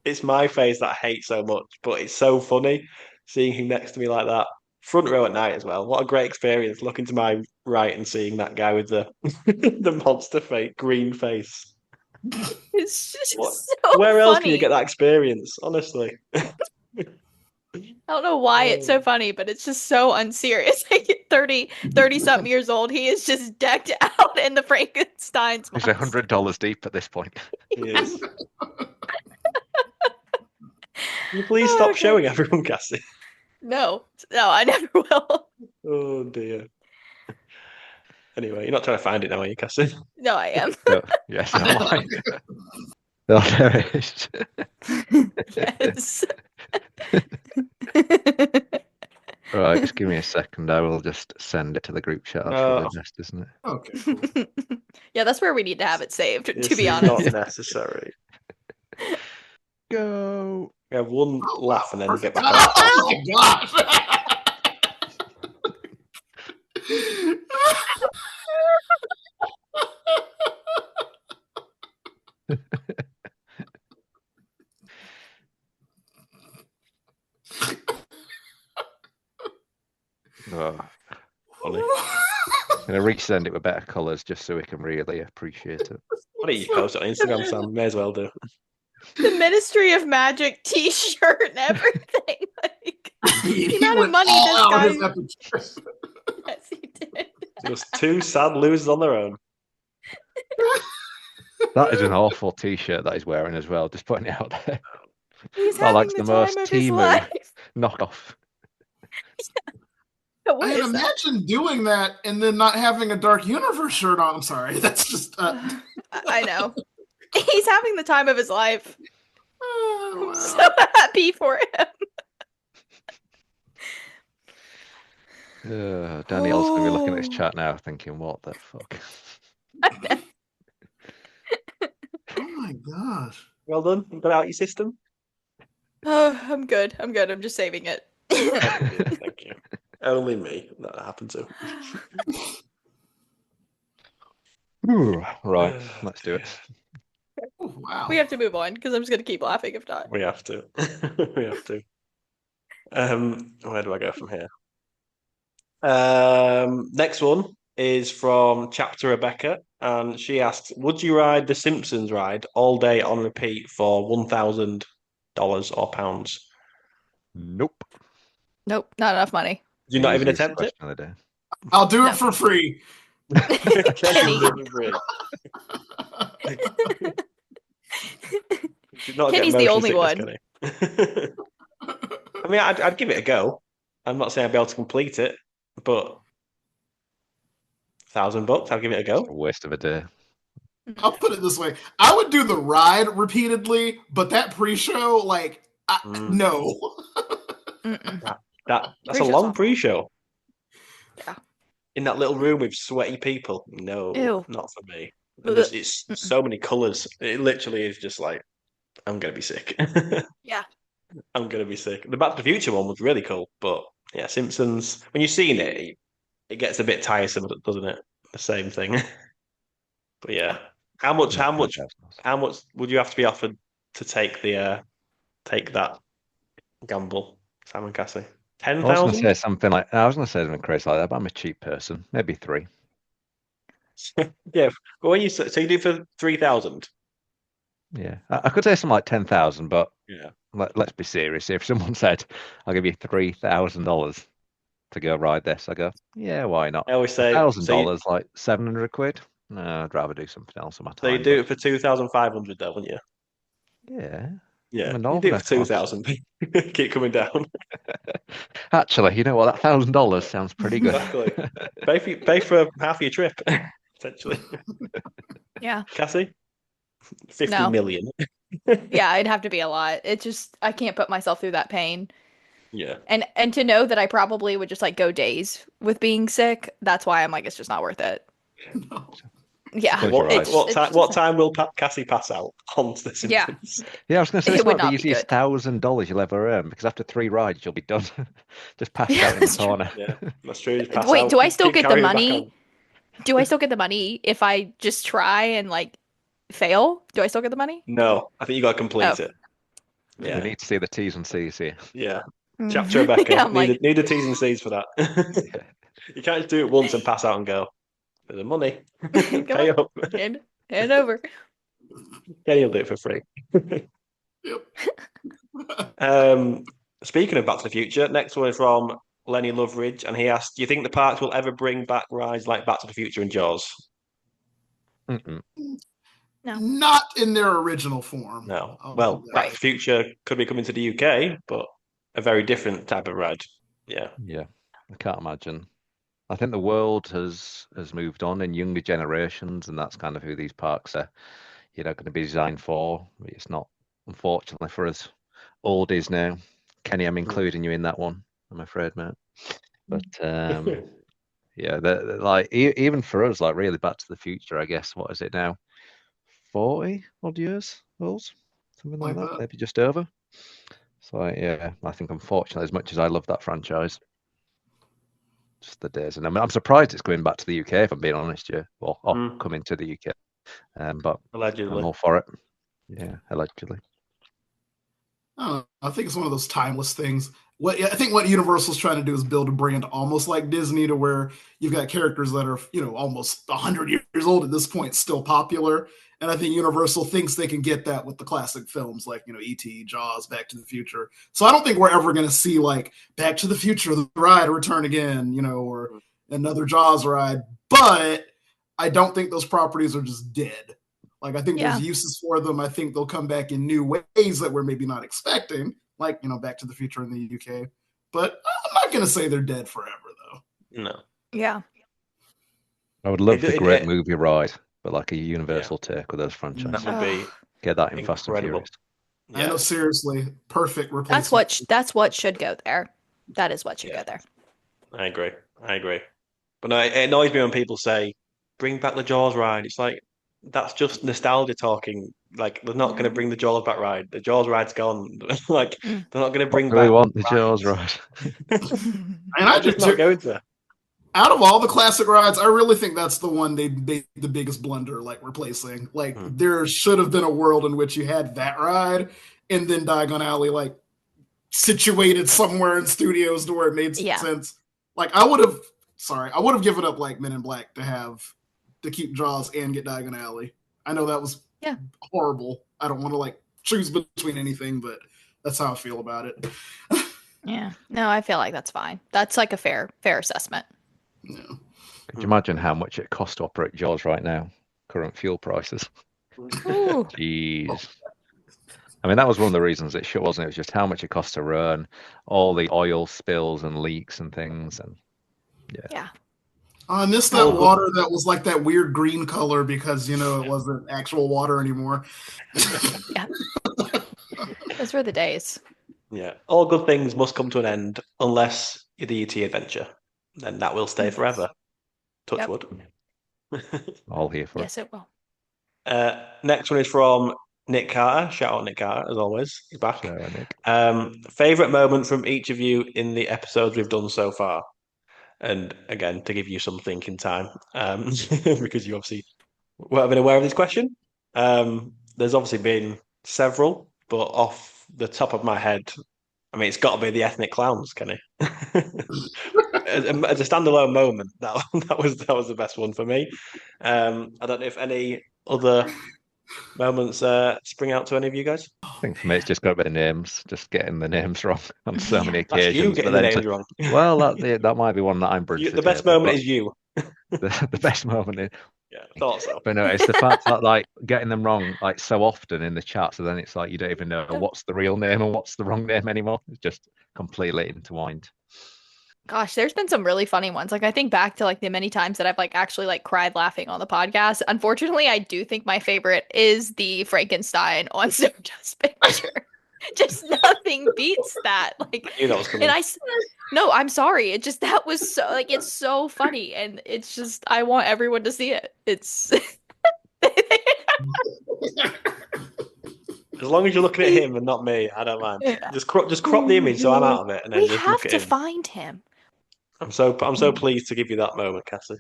Speaker 2: it's my face that I hate so much. But it's so funny seeing him next to me like that, front row at night as well. What a great experience! Looking to my right and seeing that guy with the the monster face, green face.
Speaker 3: It's just
Speaker 2: What-
Speaker 3: so
Speaker 2: Where else can
Speaker 3: funny.
Speaker 2: you get that experience? Honestly,
Speaker 3: I don't know why it's so funny, but it's just so unserious. Like 30 something years old, he is just decked out in the Frankenstein's
Speaker 1: He's
Speaker 3: monster.
Speaker 1: $100 deep at this point.
Speaker 2: he is. Can you please
Speaker 3: Oh,
Speaker 2: stop
Speaker 3: okay.
Speaker 2: showing everyone, Cassie?
Speaker 3: No, I never will.
Speaker 2: Oh dear. Anyway, you're not trying to find it now, are you, Cassie?
Speaker 3: No, I am.
Speaker 1: No, yes, no, why? Oh, there it is.
Speaker 3: Yes.
Speaker 1: Right, just give me a second. I will just send it to the group chat. That's probably best, isn't it?
Speaker 5: Okay. Cool.
Speaker 3: Yeah, that's where we need to have it saved,
Speaker 2: This
Speaker 3: to be
Speaker 2: is
Speaker 3: honest.
Speaker 2: not necessary.
Speaker 1: Go.
Speaker 2: We have one laugh and then get
Speaker 5: Perfect.
Speaker 2: back on.
Speaker 5: Oh my gosh.
Speaker 1: Oh,
Speaker 2: Funny.
Speaker 1: I'm going to resend it with better colours just so we can really appreciate it.
Speaker 2: Why don't you post it on Instagram, Sam? May as well do.
Speaker 3: The Ministry of Magic T-shirt and everything. Like,
Speaker 5: He
Speaker 3: amount of
Speaker 5: went
Speaker 3: money
Speaker 5: all
Speaker 3: this
Speaker 5: out
Speaker 3: guy-
Speaker 5: his epic-
Speaker 3: yes, he did.
Speaker 2: Just two sad losers on their own.
Speaker 1: That is an awful T-shirt that he's wearing as well. Just putting it out there.
Speaker 3: He's
Speaker 1: That
Speaker 3: having
Speaker 1: likes
Speaker 3: the
Speaker 1: the
Speaker 3: time
Speaker 1: most
Speaker 3: of his
Speaker 1: Temu.
Speaker 3: life.
Speaker 1: Knockoff.
Speaker 3: What
Speaker 5: I
Speaker 3: is that?
Speaker 5: imagine doing that and then not having a Dark Universe shirt on. I'm sorry. That's just.
Speaker 3: I know. He's having the time of his life. I'm
Speaker 5: wow.
Speaker 3: so happy for him.
Speaker 1: Danielle's going to be looking at his
Speaker 3: Oh.
Speaker 1: chat now thinking, what the fuck?
Speaker 5: Oh my gosh.
Speaker 2: Well done. You got it out your system.
Speaker 3: Oh, I'm good. I'm just saving it.
Speaker 2: Thank you. Only me that happened to.
Speaker 1: Right, let's do it.
Speaker 5: Oh, wow.
Speaker 3: We have to move on because I'm just gonna keep laughing if not.
Speaker 2: We have to. We have to. Where do I go from here? Next one is from Chapter Rebecca, and she asks, "Would you ride the Simpsons ride all day on repeat for $1,000 or pounds?"
Speaker 1: Nope.
Speaker 3: Nope, not enough money.
Speaker 2: Did you not even
Speaker 1: Easiest
Speaker 2: attempt it?
Speaker 1: question of the day.
Speaker 5: I'll do
Speaker 3: No.
Speaker 5: it for free.
Speaker 2: Kenny Livery. Did not get
Speaker 3: Kenny's the
Speaker 2: motion
Speaker 3: only
Speaker 2: sickness,
Speaker 3: one.
Speaker 2: Kenny. I mean, I'd give it a go. I'm not saying I'd be able to complete it, but $1,000, I'll give it a go.
Speaker 1: A waste of a day.
Speaker 5: I'll put it this way: I would do the ride repeatedly, but that pre-show, like, no.
Speaker 3: Mm-mm.
Speaker 2: That's a
Speaker 3: Pre-show's
Speaker 2: long
Speaker 3: awful.
Speaker 2: pre-show.
Speaker 3: Yeah.
Speaker 2: In that little room with sweaty people. No,
Speaker 3: Ew.
Speaker 2: not for me.
Speaker 3: Ugh.
Speaker 2: It's so many colours. It literally is just like, I'm gonna be sick.
Speaker 3: Yeah.
Speaker 2: I'm gonna be sick. The Back to the Future one was really cool, but yeah, Simpsons. When you've seen it, it gets a bit tiresome, doesn't it? The same thing. But yeah, how much would you have to be offered to take that gamble, Simon Cassie?
Speaker 1: I was going to
Speaker 2: 10,000?
Speaker 1: say something like I was going to say something crazy like that, but I'm a cheap person. Maybe 3.
Speaker 2: Yeah. But when so you do for 3,000?
Speaker 1: Yeah, I could say something like 10,000, but
Speaker 2: Yeah.
Speaker 1: let's be serious. If someone said, "I'll give you $3,000 to go ride this," I go, "Yeah, why not?"
Speaker 2: I always say
Speaker 1: $1,000, like 700 quid. No, I'd rather do something else on my
Speaker 2: so you
Speaker 1: time.
Speaker 2: do it for 2,500 though, wouldn't you?
Speaker 1: Yeah.
Speaker 2: Yeah,
Speaker 1: I'm a
Speaker 2: you do
Speaker 1: northerner,
Speaker 2: it for 2,000. Keep coming down.
Speaker 1: Actually, you know what? That $1,000 sounds pretty good.
Speaker 2: Exactly. Pay for half your trip, essentially.
Speaker 3: Yeah.
Speaker 2: Cassie? 50
Speaker 3: No.
Speaker 2: million.
Speaker 3: Yeah, it'd have to be a lot. It just I can't put myself through that pain.
Speaker 2: Yeah.
Speaker 3: And to know that I probably would just like go days with being sick, that's why I'm like, it's just not worth it.
Speaker 5: No.
Speaker 3: Yeah.
Speaker 1: Close your eyes.
Speaker 2: What time will Cassie pass out on The
Speaker 3: Yeah.
Speaker 2: Simpsons?
Speaker 1: Yeah, I was going to say
Speaker 3: It
Speaker 1: this
Speaker 3: would
Speaker 1: might be
Speaker 3: not
Speaker 1: the
Speaker 3: be
Speaker 1: easiest
Speaker 3: good.
Speaker 1: $1,000 you'll ever earn because after 3 rides you'll be done, just passed
Speaker 3: Yeah,
Speaker 1: out in the
Speaker 3: that's true.
Speaker 1: corner.
Speaker 2: Yeah, that's true. Just pass
Speaker 3: Wait,
Speaker 2: out.
Speaker 3: do I still
Speaker 2: Keep
Speaker 3: get the
Speaker 2: carrying it back
Speaker 3: money?
Speaker 2: on.
Speaker 3: Do I still get the money if I just try and like fail? Do I still get the money?
Speaker 2: No, I think you got to complete
Speaker 3: Oh.
Speaker 2: it.
Speaker 1: We
Speaker 2: Yeah,
Speaker 1: need to see the T's and C's here.
Speaker 2: yeah.
Speaker 3: Mm.
Speaker 2: Chapter Rebecca.
Speaker 3: Yeah, I'm like,
Speaker 2: Need the T's and C's for that. You can't just do it once and pass out and go. For the money,
Speaker 3: come
Speaker 2: pay
Speaker 3: on,
Speaker 2: up.
Speaker 3: hand over.
Speaker 2: Kenny will do it for free.
Speaker 5: Yep.
Speaker 2: Speaking of Back to the Future, next one is from Lenny Loveridge, and he asked, "Do you think the parks will ever bring back rides like Back to the Future and Jaws?"
Speaker 1: Mm-mm.
Speaker 3: No.
Speaker 5: Not in their original form.
Speaker 2: No.
Speaker 5: I'll
Speaker 2: Well,
Speaker 5: do that.
Speaker 2: Back to the Future could be coming to the UK, but a very different type of ride. Yeah.
Speaker 1: Yeah, I can't imagine. I think the world has moved on in younger generations, and that's kind of who these parks are, going to be designed for. It's not, unfortunately, for us oldies now. Kenny, I'm including you in that one, I'm afraid, mate. But yeah, like even for us, like really Back to the Future, I guess. What is it now? 40 odd years old, something like
Speaker 5: Like
Speaker 1: that,
Speaker 5: that.
Speaker 1: maybe just over. So yeah, I think unfortunately, as much as I love that franchise, just the days. And I'm surprised it's going back to the UK, if I'm being honest, yeah. Well, coming to the UK. But I'm
Speaker 2: Allegedly.
Speaker 1: all for it. Yeah, allegedly.
Speaker 5: I don't know. I think it's one of those timeless things. I think what Universal's trying to do is build a brand almost like Disney, to where you've got characters that are, almost 100 years old at this point, still popular. And I think Universal thinks they can get that with the classic films like, E.T., Jaws, Back to the Future. So I don't think we're ever going to see like Back to the Future, the ride return again, or another Jaws ride. But I don't think those properties are just dead. Like, I think
Speaker 3: Yeah.
Speaker 5: there's uses for them. I think they'll come back in new ways that we're maybe not expecting, like, Back to the Future in the UK. But I'm not going to say they're dead forever, though.
Speaker 2: No.
Speaker 3: Yeah.
Speaker 1: I would love the
Speaker 2: It-
Speaker 1: great
Speaker 2: it-
Speaker 1: movie ride, but like a Universal take with those franchises.
Speaker 2: That would be
Speaker 1: Get that in Fast and
Speaker 2: incredible.
Speaker 1: Furious.
Speaker 5: I know, seriously, perfect replacement.
Speaker 3: That's what should go there. That is what should go there.
Speaker 2: I agree. But no, it annoys me when people say, "Bring back the Jaws ride." It's like, that's just nostalgia talking. Like, they're not going to bring the Jaws back ride. The Jaws ride's gone. Like, they're not going to bring
Speaker 1: Do
Speaker 2: back.
Speaker 1: we want the Jaws ride?
Speaker 5: And I
Speaker 2: They're just
Speaker 5: just
Speaker 2: not going to.
Speaker 5: out of all the classic rides, I really think that's the one they made the biggest blunder, like replacing. Like, there should have been a world in which you had that ride and then Diagon Alley, like, situated somewhere in studios to where it made sense. Like, I would have given up like Men in Black to keep Jaws and get Diagon Alley. I know that was horrible. I don't want to like choose between anything, but that's how I feel about it.
Speaker 3: Yeah. No, I feel like that's fine. That's like a fair assessment.
Speaker 5: Yeah.
Speaker 1: Could you imagine how much it costs to operate Jaws right now? Current fuel prices.
Speaker 3: Ooh.
Speaker 1: Jeez. I mean, that was one of the reasons it shut, wasn't it? It was just how much it costs to run, all the oil spills and leaks and things. And
Speaker 3: Yeah.
Speaker 5: I missed that water that was like that weird green color because, it wasn't actual water anymore.
Speaker 3: Yeah. Those were the days.
Speaker 2: Yeah, all good things must come to an end unless you're the ET adventure. Then that will stay forever. Touch
Speaker 3: Yep.
Speaker 2: wood.
Speaker 1: all here for it.
Speaker 3: Yes, it will.
Speaker 2: Next one is from Nick Carter. Shout out Nick Carter, as always. He's back.
Speaker 1: Sure, Nick.
Speaker 2: Favorite moment from each of you in the episodes we've done so far. And again, to give you some thinking time, because you obviously weren't been aware of this question. There's obviously been several, but off the top of my head, I mean, it's got to be the ethnic clowns, Kenny. As a standalone moment, that was the best one for me. I don't know if any other moments spring out to any of you guys.
Speaker 1: I think for me, it's just got to be the names, just getting the names wrong on so many
Speaker 2: That's
Speaker 1: occasions.
Speaker 2: you getting the names wrong.
Speaker 1: Well, that might be one that I'm bridging.
Speaker 2: The best moment is you.
Speaker 1: The best moment is.
Speaker 2: Yeah, I thought so.
Speaker 1: But no, it's the fact that like getting them wrong like so often in the chat, so then it's like you don't even know what's the real name and what's the wrong name anymore. It's just completely intertwined.
Speaker 3: Gosh, there's been some really funny ones. Like I think back to like the many times that I've like actually like cried laughing on the podcast. Unfortunately, I do think my favorite is the Frankenstein on Soja's picture. Just nothing beats that. Like,
Speaker 2: You know what's coming.
Speaker 3: and no, I'm sorry. It just that was so like it's so funny, and it's just I want everyone to see it. It's
Speaker 2: As long as you're looking at him and not me, I don't mind. Just crop the image so I'm out of it, and then
Speaker 3: we
Speaker 2: just
Speaker 3: have
Speaker 2: look at
Speaker 3: to
Speaker 2: him.
Speaker 3: find him.
Speaker 2: I'm so pleased to give you that moment, Cassie.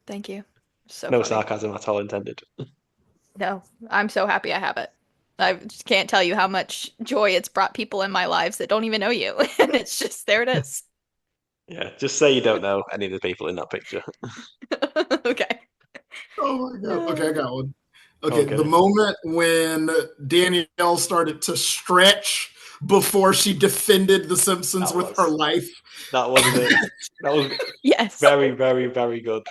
Speaker 3: Thank you. So
Speaker 2: No
Speaker 3: funny.
Speaker 2: sarcasm at all intended.
Speaker 3: No, I'm so happy I have it. I just can't tell you how much joy it's brought people in my lives that don't even know you. And it's just, there it is.
Speaker 2: Yeah, just say you don't know any of the people in that picture.
Speaker 3: Okay.
Speaker 5: Oh my god. Okay, I got one. Okay,
Speaker 2: Okay.
Speaker 5: the moment when Danielle started to stretch before she defended The Simpsons
Speaker 2: That
Speaker 5: with
Speaker 2: was-
Speaker 5: her life.
Speaker 2: That was it. That was
Speaker 3: Yes.
Speaker 2: very, very, very good.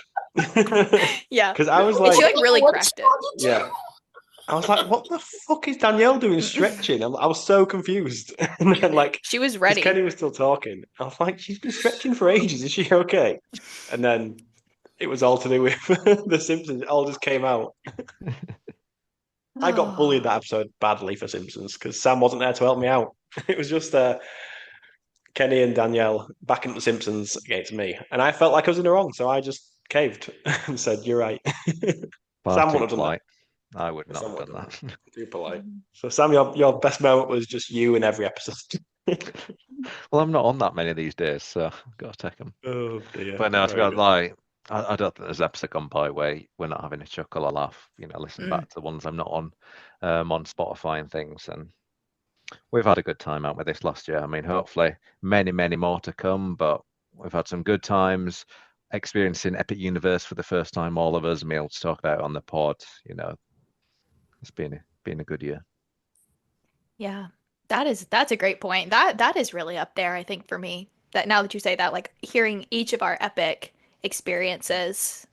Speaker 3: Yeah.
Speaker 2: Because I was
Speaker 3: And
Speaker 2: like,
Speaker 3: she like really
Speaker 5: What
Speaker 3: cracked it.
Speaker 5: started to-
Speaker 2: yeah. I was like, what the fuck is Danielle doing stretching? I was so confused. And then like,
Speaker 3: She was
Speaker 2: 'cause
Speaker 3: ready.
Speaker 2: Kenny was still talking. I was like, she's been stretching for ages. Is she okay? And then it was all to do with The Simpsons. It all just came out. I got bullied that episode badly for Simpsons because Sam wasn't there to help me out. It was just Kenny and Danielle backing The Simpsons against me. And I felt like I was in the wrong, so I just caved and said, you're right.
Speaker 1: Far
Speaker 2: Sam
Speaker 1: too
Speaker 2: would have done that.
Speaker 1: polite. I would not
Speaker 2: Sam
Speaker 1: have
Speaker 2: would
Speaker 1: done
Speaker 2: have
Speaker 1: that.
Speaker 2: Too polite. So Sam, your best moment was just you in every episode.
Speaker 1: Well, I'm not on that many these days, so I've got to take them.
Speaker 2: Oh dear.
Speaker 1: But no, to be
Speaker 2: Very
Speaker 1: honest,
Speaker 2: good.
Speaker 1: like I don't think there's an episode gone by where we're not having a chuckle or laugh. Listen
Speaker 3: Mm.
Speaker 1: back to the ones I'm not on Spotify and things, and we've had a good time out with this last year. I mean, hopefully many, many more to come, but we've had some good times experiencing Epic Universe for the first time, all of us, and be able to talk about it on the pod. It's been a good year.
Speaker 3: Yeah. That's a great point. That is really up there, I think, for me. That now that you say that, like hearing each of our epic experiences,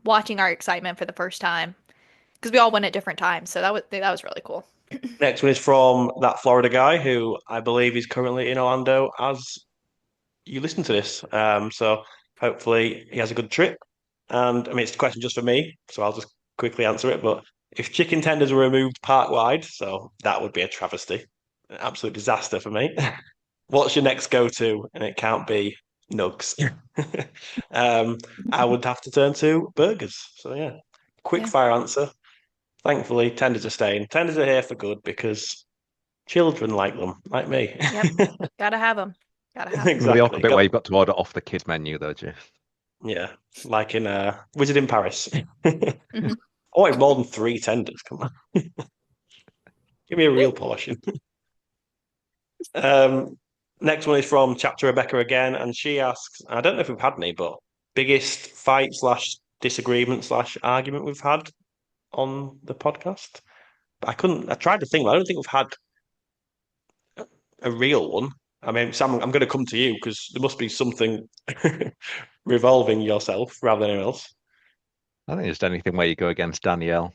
Speaker 3: watching our excitement for the first time. Because we all went at different times. So that was really cool.
Speaker 2: Next one is from that Florida guy who I believe is currently in Orlando as you listen to this. So hopefully he has a good trip. And I mean, it's a question just for me, so I'll just quickly answer it. But if chicken tenders were removed park wide, so that would be a travesty, an absolute disaster for me. What's your next go-to? And it can't be nugs. I would have to turn to burgers. So yeah, quick
Speaker 3: Yeah.
Speaker 2: fire answer. Thankfully, tenders are staying. Tenders are here for good because children like them, like me.
Speaker 3: Yep. Gotta have them. Gotta have 'em.
Speaker 2: Exactly.
Speaker 1: The awkward bit where you've got to order off the kids menu, though, Jeff.
Speaker 2: Yeah, like in Wizard in Paris. I wanted more than 3 tenders. Come on, give me a real portion. Next one is from Chapter Rebecca again, and she asks, I don't know if we've had any, but biggest fight / disagreement / argument we've had on the podcast. But I tried to think, but I don't think we've had a real one. I mean, Sam, I'm going to come to you because there must be something revolving yourself rather than anyone else.
Speaker 1: I think just anything where you go against Danielle,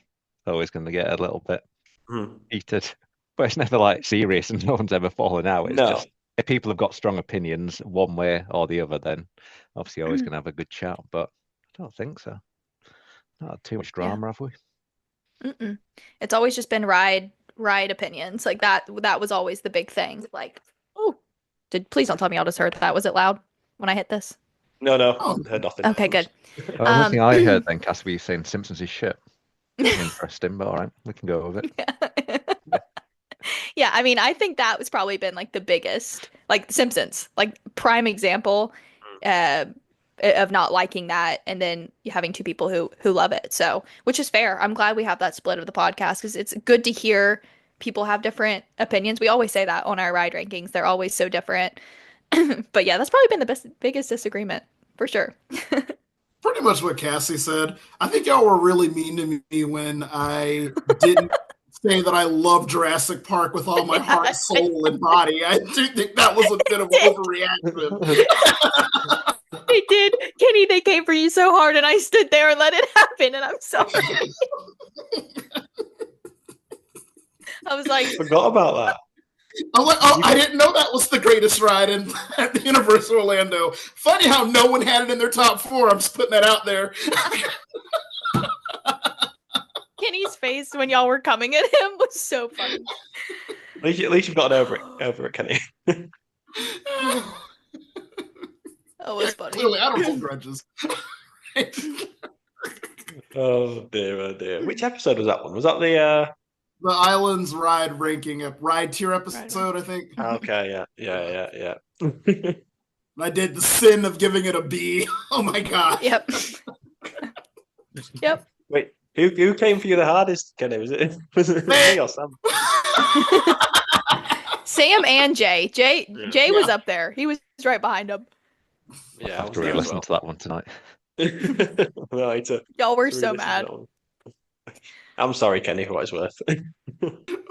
Speaker 1: always going to get a little bit
Speaker 2: Hmm.
Speaker 1: heated. But it's never like serious and no one's ever fallen out. It's
Speaker 2: No.
Speaker 1: just if people have got strong opinions one way or the other, then obviously always going to have a good chat. But I don't think so. Not too much drama, have we?
Speaker 3: Mm-mm. It's always just been ride opinions. Like that was always the big thing. Like, oh, please don't tell me I'll just heard that. Was it loud when I hit this?
Speaker 2: No,
Speaker 5: Oh.
Speaker 2: heard nothing.
Speaker 3: Okay, good.
Speaker 1: The only thing I heard then, Cass, were you saying Simpsons is shit. Interesting, but all right, we can go with it.
Speaker 3: Yeah, I mean, I think that was probably been like the biggest, like The Simpsons, like prime example of not liking that, and then having two people who love it. So, which is fair. I'm glad we have that split of the podcast because it's good to hear people have different opinions. We always say that on our ride rankings; they're always so different. But yeah, that's probably been the biggest disagreement for sure.
Speaker 5: Pretty much what Cassie said. I think y'all were really mean to me when I didn't say that I love Jurassic Park with all my heart, soul, and body. I do think that was a bit of an overreaction.
Speaker 3: They did, Kenny. They came for you so hard, and I stood there and let it happen. And I'm sorry. I was like,
Speaker 2: Forgot about that.
Speaker 5: I'm like, oh, I didn't know that was the greatest ride at the Universal Orlando. Funny how no one had it in their top 4. I'm just putting that out there.
Speaker 3: Kenny's face when y'all were coming at him was so funny.
Speaker 2: At least you've gotten over it, Kenny.
Speaker 3: That was funny.
Speaker 5: Clearly, I don't hold grudges.
Speaker 2: Oh dear. Which episode was that one? Was that the
Speaker 5: The Islands ride ranking, ride tier episode, I think.
Speaker 2: Okay, yeah.
Speaker 5: I did the sin of giving it a B. Oh my god.
Speaker 3: Yep. Yep.
Speaker 2: Wait, who came for you the hardest, Kenny? Was it me or Sam?
Speaker 3: Sam and Jay. Jay was up there. He was right behind him.
Speaker 2: Yeah,
Speaker 1: I have to re-listen to that one tonight.
Speaker 2: No, I to
Speaker 3: Y'all were
Speaker 2: re-listen
Speaker 3: so
Speaker 2: to
Speaker 3: mad.
Speaker 2: that one. I'm sorry, Kenny, for what it's worth.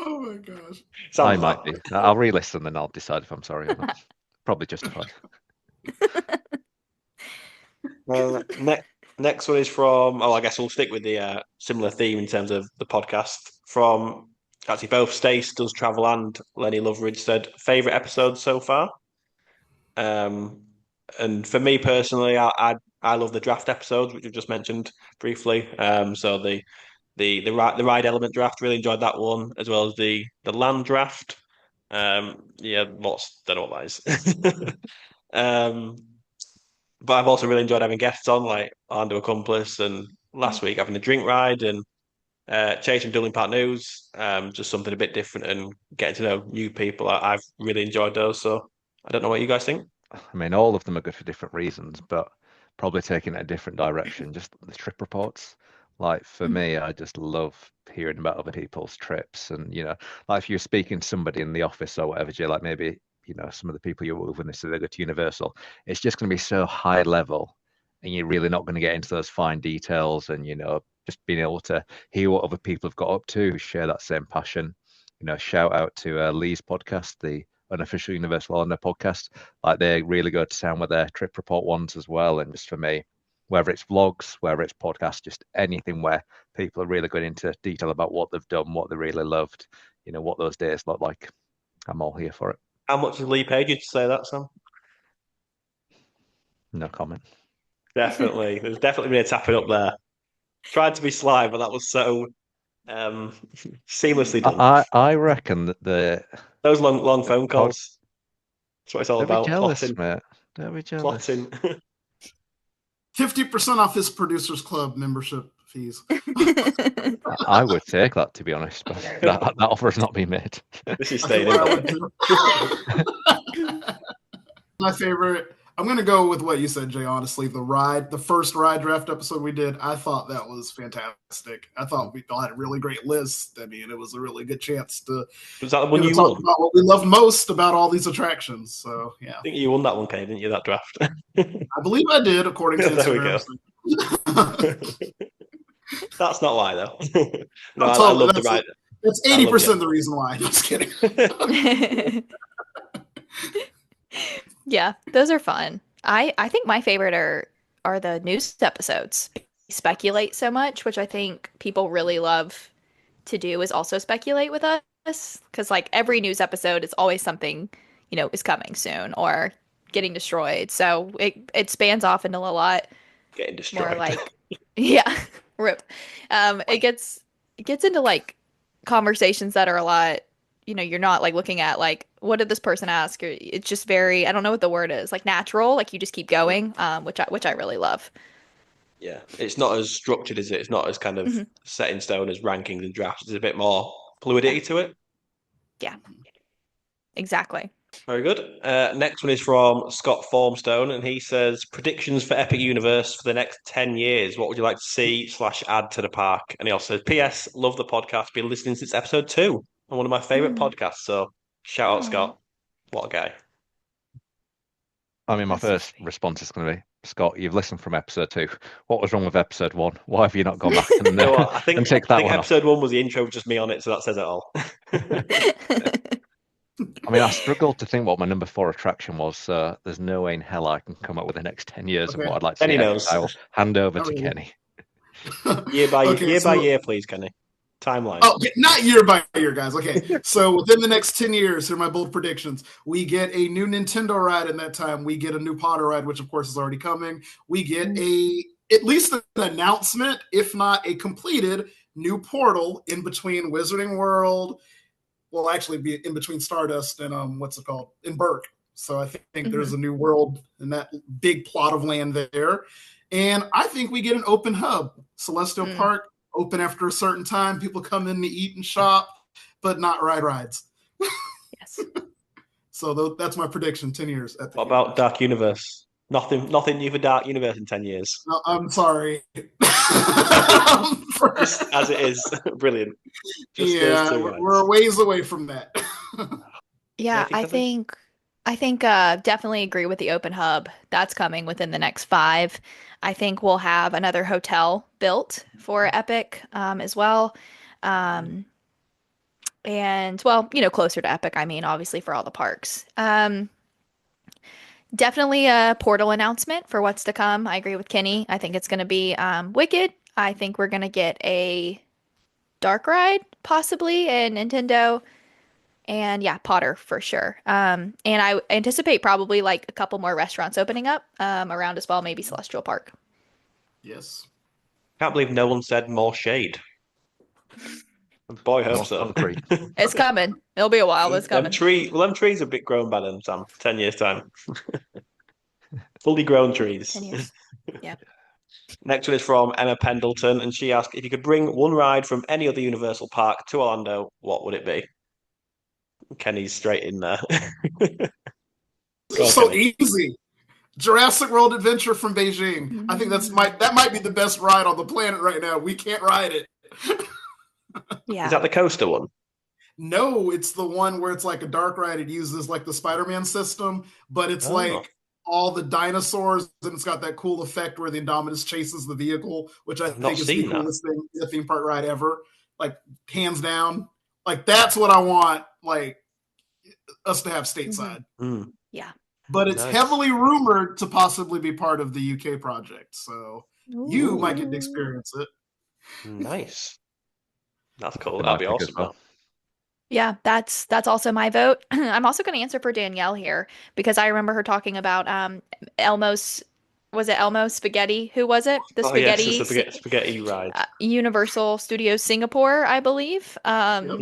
Speaker 5: Oh my gosh.
Speaker 1: I might be. I'll re-listen and I'll decide if I'm sorry or not. Probably justified.
Speaker 2: Next one is from. Oh, I guess we'll stick with the similar theme in terms of the podcast. From actually both Stace Does Travel and Lenny Loveridge said favorite episode so far. And for me personally, I love the draft episodes, which we've just mentioned briefly. So the ride element draft, really enjoyed that one, as well as the land draft. Yeah, lots, don't know what that is. But I've also really enjoyed having guests on, like Orlando Accomplice, and last week having the drink ride and Chase from Dublin Park News. Just something a bit different and getting to know new people. I've really enjoyed those. So I don't know what you guys think.
Speaker 1: I mean, all of them are good for different reasons, but probably taking it a different direction. Just the trip reports. Like for me, I just love hearing about other people's trips, and like if you're speaking to somebody in the office or whatever, Jay, like maybe some of the people you're with when they go to Universal, it's just going to be so high level, and you're really not going to get into those fine details, and just being able to hear what other people have got up to, who share that same passion. Shout out to Lee's podcast, the Unofficial Universal Orlando podcast. Like they really go to town with their trip report ones as well, and just for me, whether it's vlogs, whether it's podcasts, just anything where people are really going into detail about what they've done, what they really loved, what those days look like. I'm all here for it.
Speaker 2: How much has Lee paid you to say that, Sam?
Speaker 1: No comment.
Speaker 2: Definitely. There's definitely been a tapping up there. Tried to be sly, but that was so seamlessly done.
Speaker 1: I reckon that
Speaker 2: Those long phone calls. That's what it's all
Speaker 1: don't
Speaker 2: about.
Speaker 1: be jealous,
Speaker 2: Plotting.
Speaker 1: mate. Don't be jealous.
Speaker 2: Plotting.
Speaker 5: 50% off his Producers Club membership fees.
Speaker 1: I would take that, to be honest, but that offer has not been made.
Speaker 2: This is
Speaker 5: I
Speaker 2: staying
Speaker 5: think
Speaker 2: in.
Speaker 5: I would too. My favorite, I'm going to go with what you said, Jay, honestly. The first ride draft episode we did, I thought that was fantastic. I thought we all had a really great list. I mean, it was a really good chance to
Speaker 2: Was that the one you
Speaker 5: talk
Speaker 2: won?
Speaker 5: about what we love most about all these attractions. So, yeah.
Speaker 2: I think you won that one, Kay, didn't you, that draft?
Speaker 5: I believe I did, according to
Speaker 2: There we
Speaker 5: Instagram.
Speaker 2: That's not why, though. No,
Speaker 5: I'm
Speaker 2: I
Speaker 5: told
Speaker 2: love the
Speaker 5: that's
Speaker 2: ride.
Speaker 5: That's
Speaker 2: I love
Speaker 5: 80%
Speaker 2: it.
Speaker 5: the reason why. Just kidding.
Speaker 3: Yeah, those are fun. I think my favorite are are the news episodes. Speculate so much, which I think people really love to do, is also speculate with us, because like every news episode is always something, is coming soon or getting destroyed. So it spans off into a lot
Speaker 2: Getting
Speaker 3: more
Speaker 2: destroyed.
Speaker 3: like, yeah, rip. It gets into like conversations that are a lot, you're not like looking at like what did this person ask, or it's just very, I don't know what the word is, like natural, like you just keep going, which I really love.
Speaker 2: Yeah, it's not as structured, is it? It's not as kind of
Speaker 3: Hmm.
Speaker 2: set in stone as rankings and drafts. There's a bit more
Speaker 3: Yeah,
Speaker 2: fluidity to it.
Speaker 3: yeah, exactly.
Speaker 2: Very good. Next one is from Scott Formstone, and he says predictions for Epic Universe for the next 10 years. What would you like to see / add to the park? And he also says, P.S. Love the podcast. Been listening since episode 2 and one of my favorite
Speaker 3: Mm.
Speaker 2: podcasts. So shout out,
Speaker 3: Aw,
Speaker 2: Scott. What a guy.
Speaker 1: I mean, my
Speaker 3: that's so
Speaker 1: first
Speaker 3: sweet.
Speaker 1: response is going to be, Scott, you've listened from episode 2. What was wrong with episode 1? Why have you not gone back and
Speaker 2: You know what? I
Speaker 1: and
Speaker 2: think
Speaker 1: take
Speaker 2: I
Speaker 1: that
Speaker 2: think
Speaker 1: one off?
Speaker 2: episode 1 was the intro with just me on it, so that says it all.
Speaker 1: I mean, I struggled to think what my number 4 attraction was. There's no way in hell I can come up with the next 10 years of
Speaker 5: Okay.
Speaker 1: what I'd like to see.
Speaker 2: Kenny
Speaker 1: Epic.
Speaker 2: knows.
Speaker 1: I will hand over
Speaker 5: Not
Speaker 1: to
Speaker 5: really.
Speaker 1: Kenny.
Speaker 2: Year by
Speaker 5: Okay, so
Speaker 2: year, please, Kenny. Timeline.
Speaker 5: oh, not year by year, guys. Okay, so within the next 10 years, here are my bold predictions. We get a new Nintendo ride in that time. We get a new Potter ride, which of course is already coming. We get at least an announcement, if not a completed new portal in between Wizarding World. Well, actually, be in between Stardust and what's it called, in Burke. So I think there's a new world in that big plot of land there, and I think we get an open hub, Celestial
Speaker 3: Mm.
Speaker 5: Park, open after a certain time. People come in to eat and shop, but not ride rides.
Speaker 3: Yes.
Speaker 5: So that's my prediction. 10 years. At the
Speaker 2: What about Dark Universe? Nothing new for Dark Universe in 10 years.
Speaker 5: No, I'm sorry.
Speaker 2: Just as it is. Brilliant. Just
Speaker 5: yeah,
Speaker 2: those 2
Speaker 5: we're
Speaker 2: rides.
Speaker 5: ways away from that.
Speaker 3: Yeah,
Speaker 2: Anything, Kevin?
Speaker 3: I think definitely agree with the open hub. That's coming within the next 5. I think we'll have another hotel built for Epic as well. Um, and well, closer to Epic, I mean, obviously for all the parks. Definitely a portal announcement for what's to come. I agree with Kenny. I think it's going to be Wicked. I think we're going to get a Dark Ride, possibly, and Nintendo. And yeah, Potter for sure. And I anticipate probably like a couple more restaurants opening up around as well, maybe Celestial Park.
Speaker 5: Yes.
Speaker 2: Can't believe no one said more shade. Boy, hope
Speaker 1: More
Speaker 2: so.
Speaker 1: concrete.
Speaker 3: It's coming. It'll be a while, but it's coming.
Speaker 2: Them trees are a bit grown by then, Sam. 10 years time. Fully grown trees.
Speaker 3: 10 years. Yeah.
Speaker 2: Next one is from Emma Pendleton, and she asked if you could bring one ride from any other Universal park to Orlando, what would it be? Kenny's straight in there. Go on,
Speaker 5: So
Speaker 2: Kenny.
Speaker 5: easy. Jurassic World Adventure from Beijing. I think that might be the best ride on the planet right now. We can't ride it.
Speaker 3: Yeah.
Speaker 2: Is that the coaster one?
Speaker 5: No, it's the one where it's like a dark ride. It uses like the Spider-Man system, but it's
Speaker 2: Oh.
Speaker 5: like all the dinosaurs, and it's got that cool effect where the Indominus chases the vehicle, which I
Speaker 2: I've not
Speaker 5: think is the
Speaker 2: seen that.
Speaker 5: coolest thing in a theme park ride ever. Like hands down. Like that's what I want, like us to have stateside.
Speaker 2: Mm,
Speaker 3: Yeah.
Speaker 5: But it's
Speaker 2: Nice.
Speaker 5: heavily rumored to possibly be part of the UK project. So you
Speaker 2: Ooh.
Speaker 5: might get to experience it.
Speaker 2: nice. That's cool.
Speaker 1: Be
Speaker 2: That'd
Speaker 1: my
Speaker 2: be
Speaker 1: pick as
Speaker 2: awesome.
Speaker 1: well.
Speaker 3: Yeah, that's also my vote. I'm also going to answer for Danielle here because I remember her talking about Elmo's, was it Elmo Spaghetti? Who was it? The
Speaker 2: Oh yes,
Speaker 3: spaghetti
Speaker 2: it's a spaghetti ride.
Speaker 3: Universal Studios Singapore, I believe.
Speaker 5: Yep.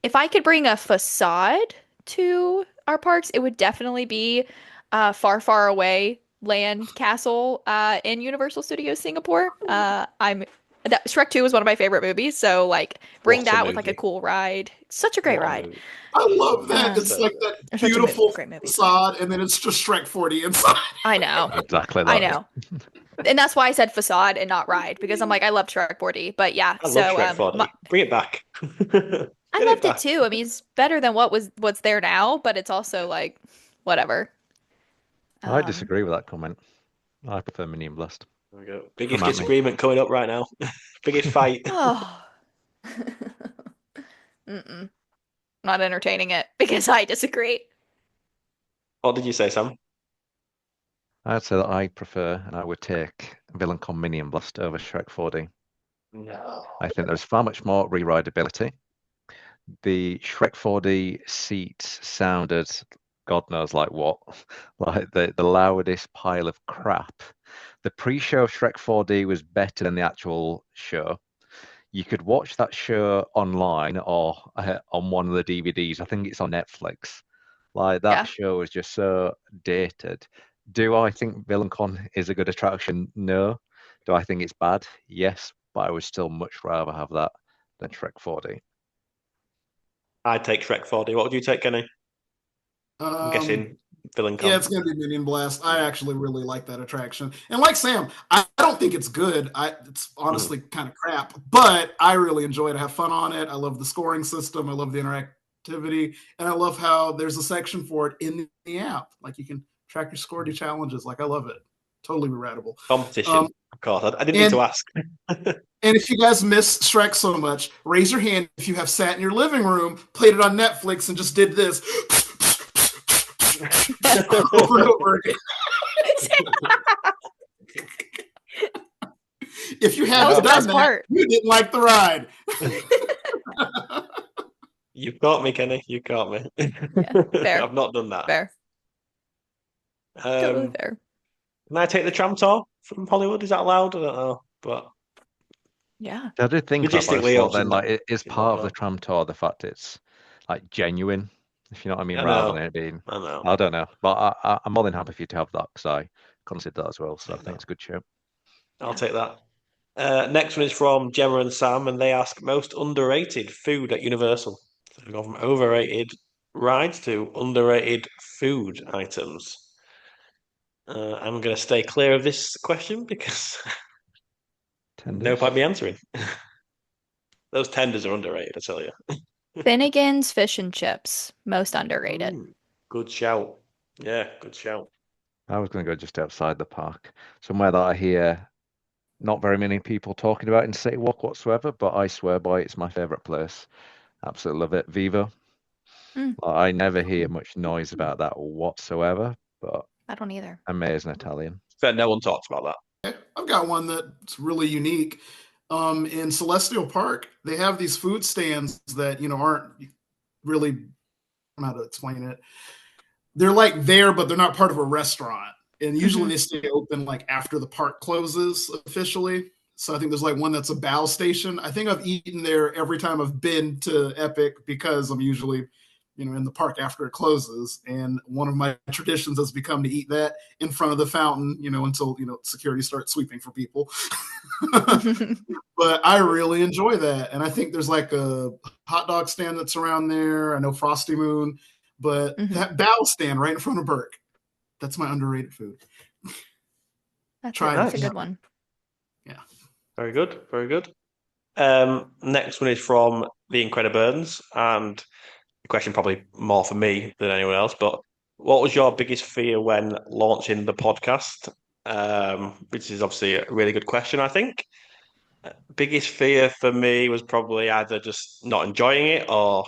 Speaker 3: If I could bring a facade to our parks, it would definitely be Far, Far Away Land Castle in Universal Studios Singapore. Shrek 2 is one of my favorite movies, so like bring
Speaker 2: What a
Speaker 3: that with like a
Speaker 2: movie.
Speaker 3: cool ride. Such a great
Speaker 2: What a
Speaker 3: ride.
Speaker 2: movie.
Speaker 5: I love that.
Speaker 3: Yeah.
Speaker 5: It's like that
Speaker 3: Such a
Speaker 5: beautiful
Speaker 3: great movie.
Speaker 5: facade, and then it's just Shrek 40 inside.
Speaker 3: I know.
Speaker 1: Exactly that.
Speaker 3: I know. And that's why I said facade and not ride, because I'm like, I love Shrek 40. But yeah,
Speaker 2: I
Speaker 3: so
Speaker 2: love Shrek 40. Bring it back.
Speaker 3: I
Speaker 2: Get
Speaker 3: loved it
Speaker 2: back.
Speaker 3: too. I mean, it's better than what's there now, but it's also like whatever.
Speaker 1: I disagree with that comment. I prefer Minion Blast.
Speaker 2: There we go. Biggest
Speaker 1: Come at me.
Speaker 2: disagreement coming up right now. Biggest fight.
Speaker 3: Oh. Mm-mm. Not entertaining it because I disagree.
Speaker 2: What did you say, Sam?
Speaker 1: I'd say that I prefer and I would take Villain-Con Minion Blast over Shrek 4D.
Speaker 2: No.
Speaker 1: I think there's far much more rewritability. The Shrek 4D seat sounded God knows like what, like the loudest pile of crap. The pre-show Shrek 4D was better than the actual show. You could watch that show online or on one of the DVDs. I think it's on Netflix. Like that
Speaker 3: Yeah.
Speaker 1: show was just so dated. Do I think VillainCon is a good attraction? No. Do I think it's bad? Yes, but I would still much rather have that than Shrek 4D.
Speaker 2: I'd take Shrek 4D. What would you take, Kenny? I'm guessing Villain
Speaker 5: Yeah,
Speaker 2: Con.
Speaker 5: it's gonna be Minion Blast. I actually really like that attraction, and like Sam, I don't think it's good. It's honestly kind of crap, but I really enjoy it. I have fun on it. I love the scoring system. I love the interactivity, and I love how there's a section for it in the app. Like you can track your score, do challenges. Like I love it. Totally reratable.
Speaker 2: Competition,
Speaker 5: Um,
Speaker 2: of course. I didn't need
Speaker 5: and-
Speaker 2: to ask.
Speaker 5: And if you guys miss Shrek so much, raise your hand if you have sat in your living room, played it on Netflix, and just did this over and over again. If you
Speaker 3: That was
Speaker 5: haven't
Speaker 3: the
Speaker 5: done
Speaker 3: best
Speaker 5: that,
Speaker 3: part.
Speaker 5: you didn't like the ride.
Speaker 2: You've got me, Kenny. You got me.
Speaker 3: fair.
Speaker 2: I've not done that.
Speaker 3: Fair. Totally
Speaker 2: Um,
Speaker 3: fair.
Speaker 2: can I take the tram tour from Hollywood? Is that allowed? I don't know. But
Speaker 3: Yeah.
Speaker 1: I did think about that
Speaker 2: Logistically,
Speaker 1: as well.
Speaker 2: obviously
Speaker 1: Then, like, it is
Speaker 2: it's
Speaker 1: part of
Speaker 2: not
Speaker 1: the tram tour the fact it's like genuine, if you know what I mean,
Speaker 2: I
Speaker 1: rather
Speaker 2: know.
Speaker 1: than it being.
Speaker 2: I know.
Speaker 1: I don't know, but I'm more than happy for you to have that because I consider that as well. So I think it's a good show.
Speaker 2: I'll take that. Next one is from Gemma and Sam, and they ask most underrated food at Universal. So we go from overrated rides to underrated food items. I'm going to stay clear of this question because no
Speaker 1: Tenders.
Speaker 2: point me answering. Those tenders are underrated, I tell you.
Speaker 3: Finnegan's Fish and Chips, most underrated.
Speaker 2: Ooh, good shout. Yeah, good shout.
Speaker 1: I was going to go just outside the park, somewhere that I hear not very many people talking about in City Walk whatsoever, but I swear by it, it's my favorite place. Absolutely love it. Viva.
Speaker 3: Mm.
Speaker 1: I never hear much noise about that whatsoever, but
Speaker 3: I don't either.
Speaker 1: amazing Italian.
Speaker 2: But no one talks about that.
Speaker 5: I've got one that's really unique. In Celestial Park, they have these food stands that aren't really. I don't know how to explain it. They're like there, but they're not part of a restaurant. And usually they stay open like after the park closes officially. So I think there's like one that's a bow station. I think I've eaten there every time I've been to Epic because I'm usually, in the park after it closes. And one of my traditions has become to eat that in front of the fountain, until, security starts sweeping for people. But I really enjoy that. And I think there's like a hot dog stand that's around there. I know Frosty Moon, but that bow stand right in front of Burke, that's my underrated food.
Speaker 3: That's
Speaker 5: Try
Speaker 3: a
Speaker 2: it.
Speaker 3: good one.
Speaker 2: Very good, very good. Next one is from the Incrediburns, and the question probably more for me than anyone else, but what was your biggest fear when launching the podcast? Which is obviously a really good question, I think. Biggest fear for me was probably either just not enjoying it or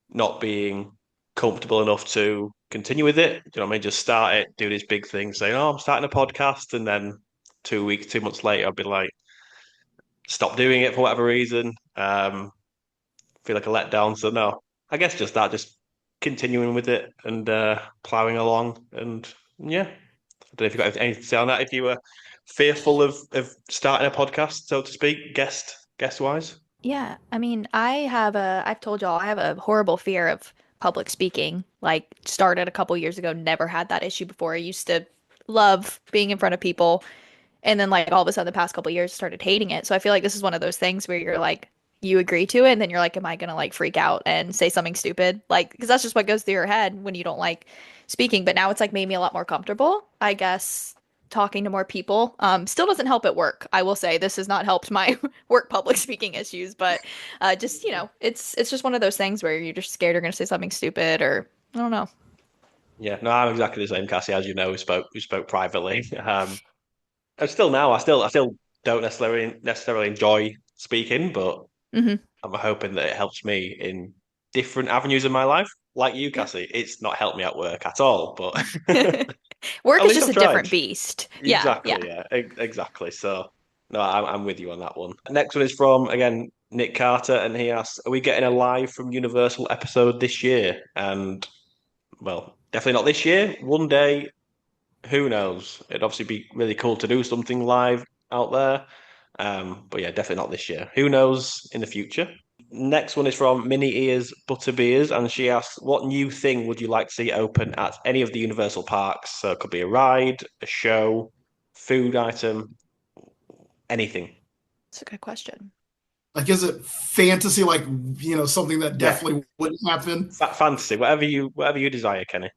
Speaker 2: not being comfortable enough to continue with it. Do you know what I mean? Just start it, do this big thing, saying, "Oh, I'm starting a podcast," and then 2 months later, I'd be like, stop doing it for whatever reason. Feel like a letdown. So no, I guess just that, just continuing with it and plowing along. And yeah, I don't know if you've got anything to say on that. If you were fearful of starting a podcast, so to speak, guest wise.
Speaker 3: Yeah, I mean, I've told y'all I have a horrible fear of public speaking. Like, started a couple years ago, never had that issue before. I used to love being in front of people, and then like all of a sudden, the past couple years, started hating it. So I feel like this is one of those things where you're like, you agree to it, and then you're like, am I gonna like freak out and say something stupid? Like, because that's just what goes through your head when you don't like speaking. But now it's like made me a lot more comfortable, I guess, talking to more people. Still doesn't help at work. I will say this has not helped my work public speaking issues, but just, it's just one of those things where you're just scared you're going to say something stupid or I don't know.
Speaker 2: Yeah, no, I'm exactly the same, Cassie. As you know, we spoke privately. And still now, I still don't necessarily enjoy speaking, but
Speaker 3: hmm
Speaker 2: I'm hoping that it helps me in different avenues of my life. Like you, Cassie, it's not helped me at work at all, but
Speaker 3: Work
Speaker 2: At
Speaker 3: is
Speaker 2: least
Speaker 3: just
Speaker 2: I've
Speaker 3: a different
Speaker 2: tried.
Speaker 3: beast. Yeah,
Speaker 2: Exactly,
Speaker 3: yeah.
Speaker 2: yeah, exactly. So, no, I'm with you on that one. Next one is from, again, Nick Carter, and he asks, are we getting a live from Universal episode this year? And, well, definitely not this year. One day, who knows? It'd obviously be really cool to do something live out there. But yeah, definitely not this year. Who knows in the future? Next one is from Mini Ears Butterbeers, and she asks, what new thing would you like to see open at any of the Universal parks? So it could be a ride, a show, food item, anything.
Speaker 3: That's a good question.
Speaker 5: Like, is it fantasy? Like, something that
Speaker 2: Yeah,
Speaker 5: definitely wouldn't happen.
Speaker 2: fantasy, whatever you desire, Kenny.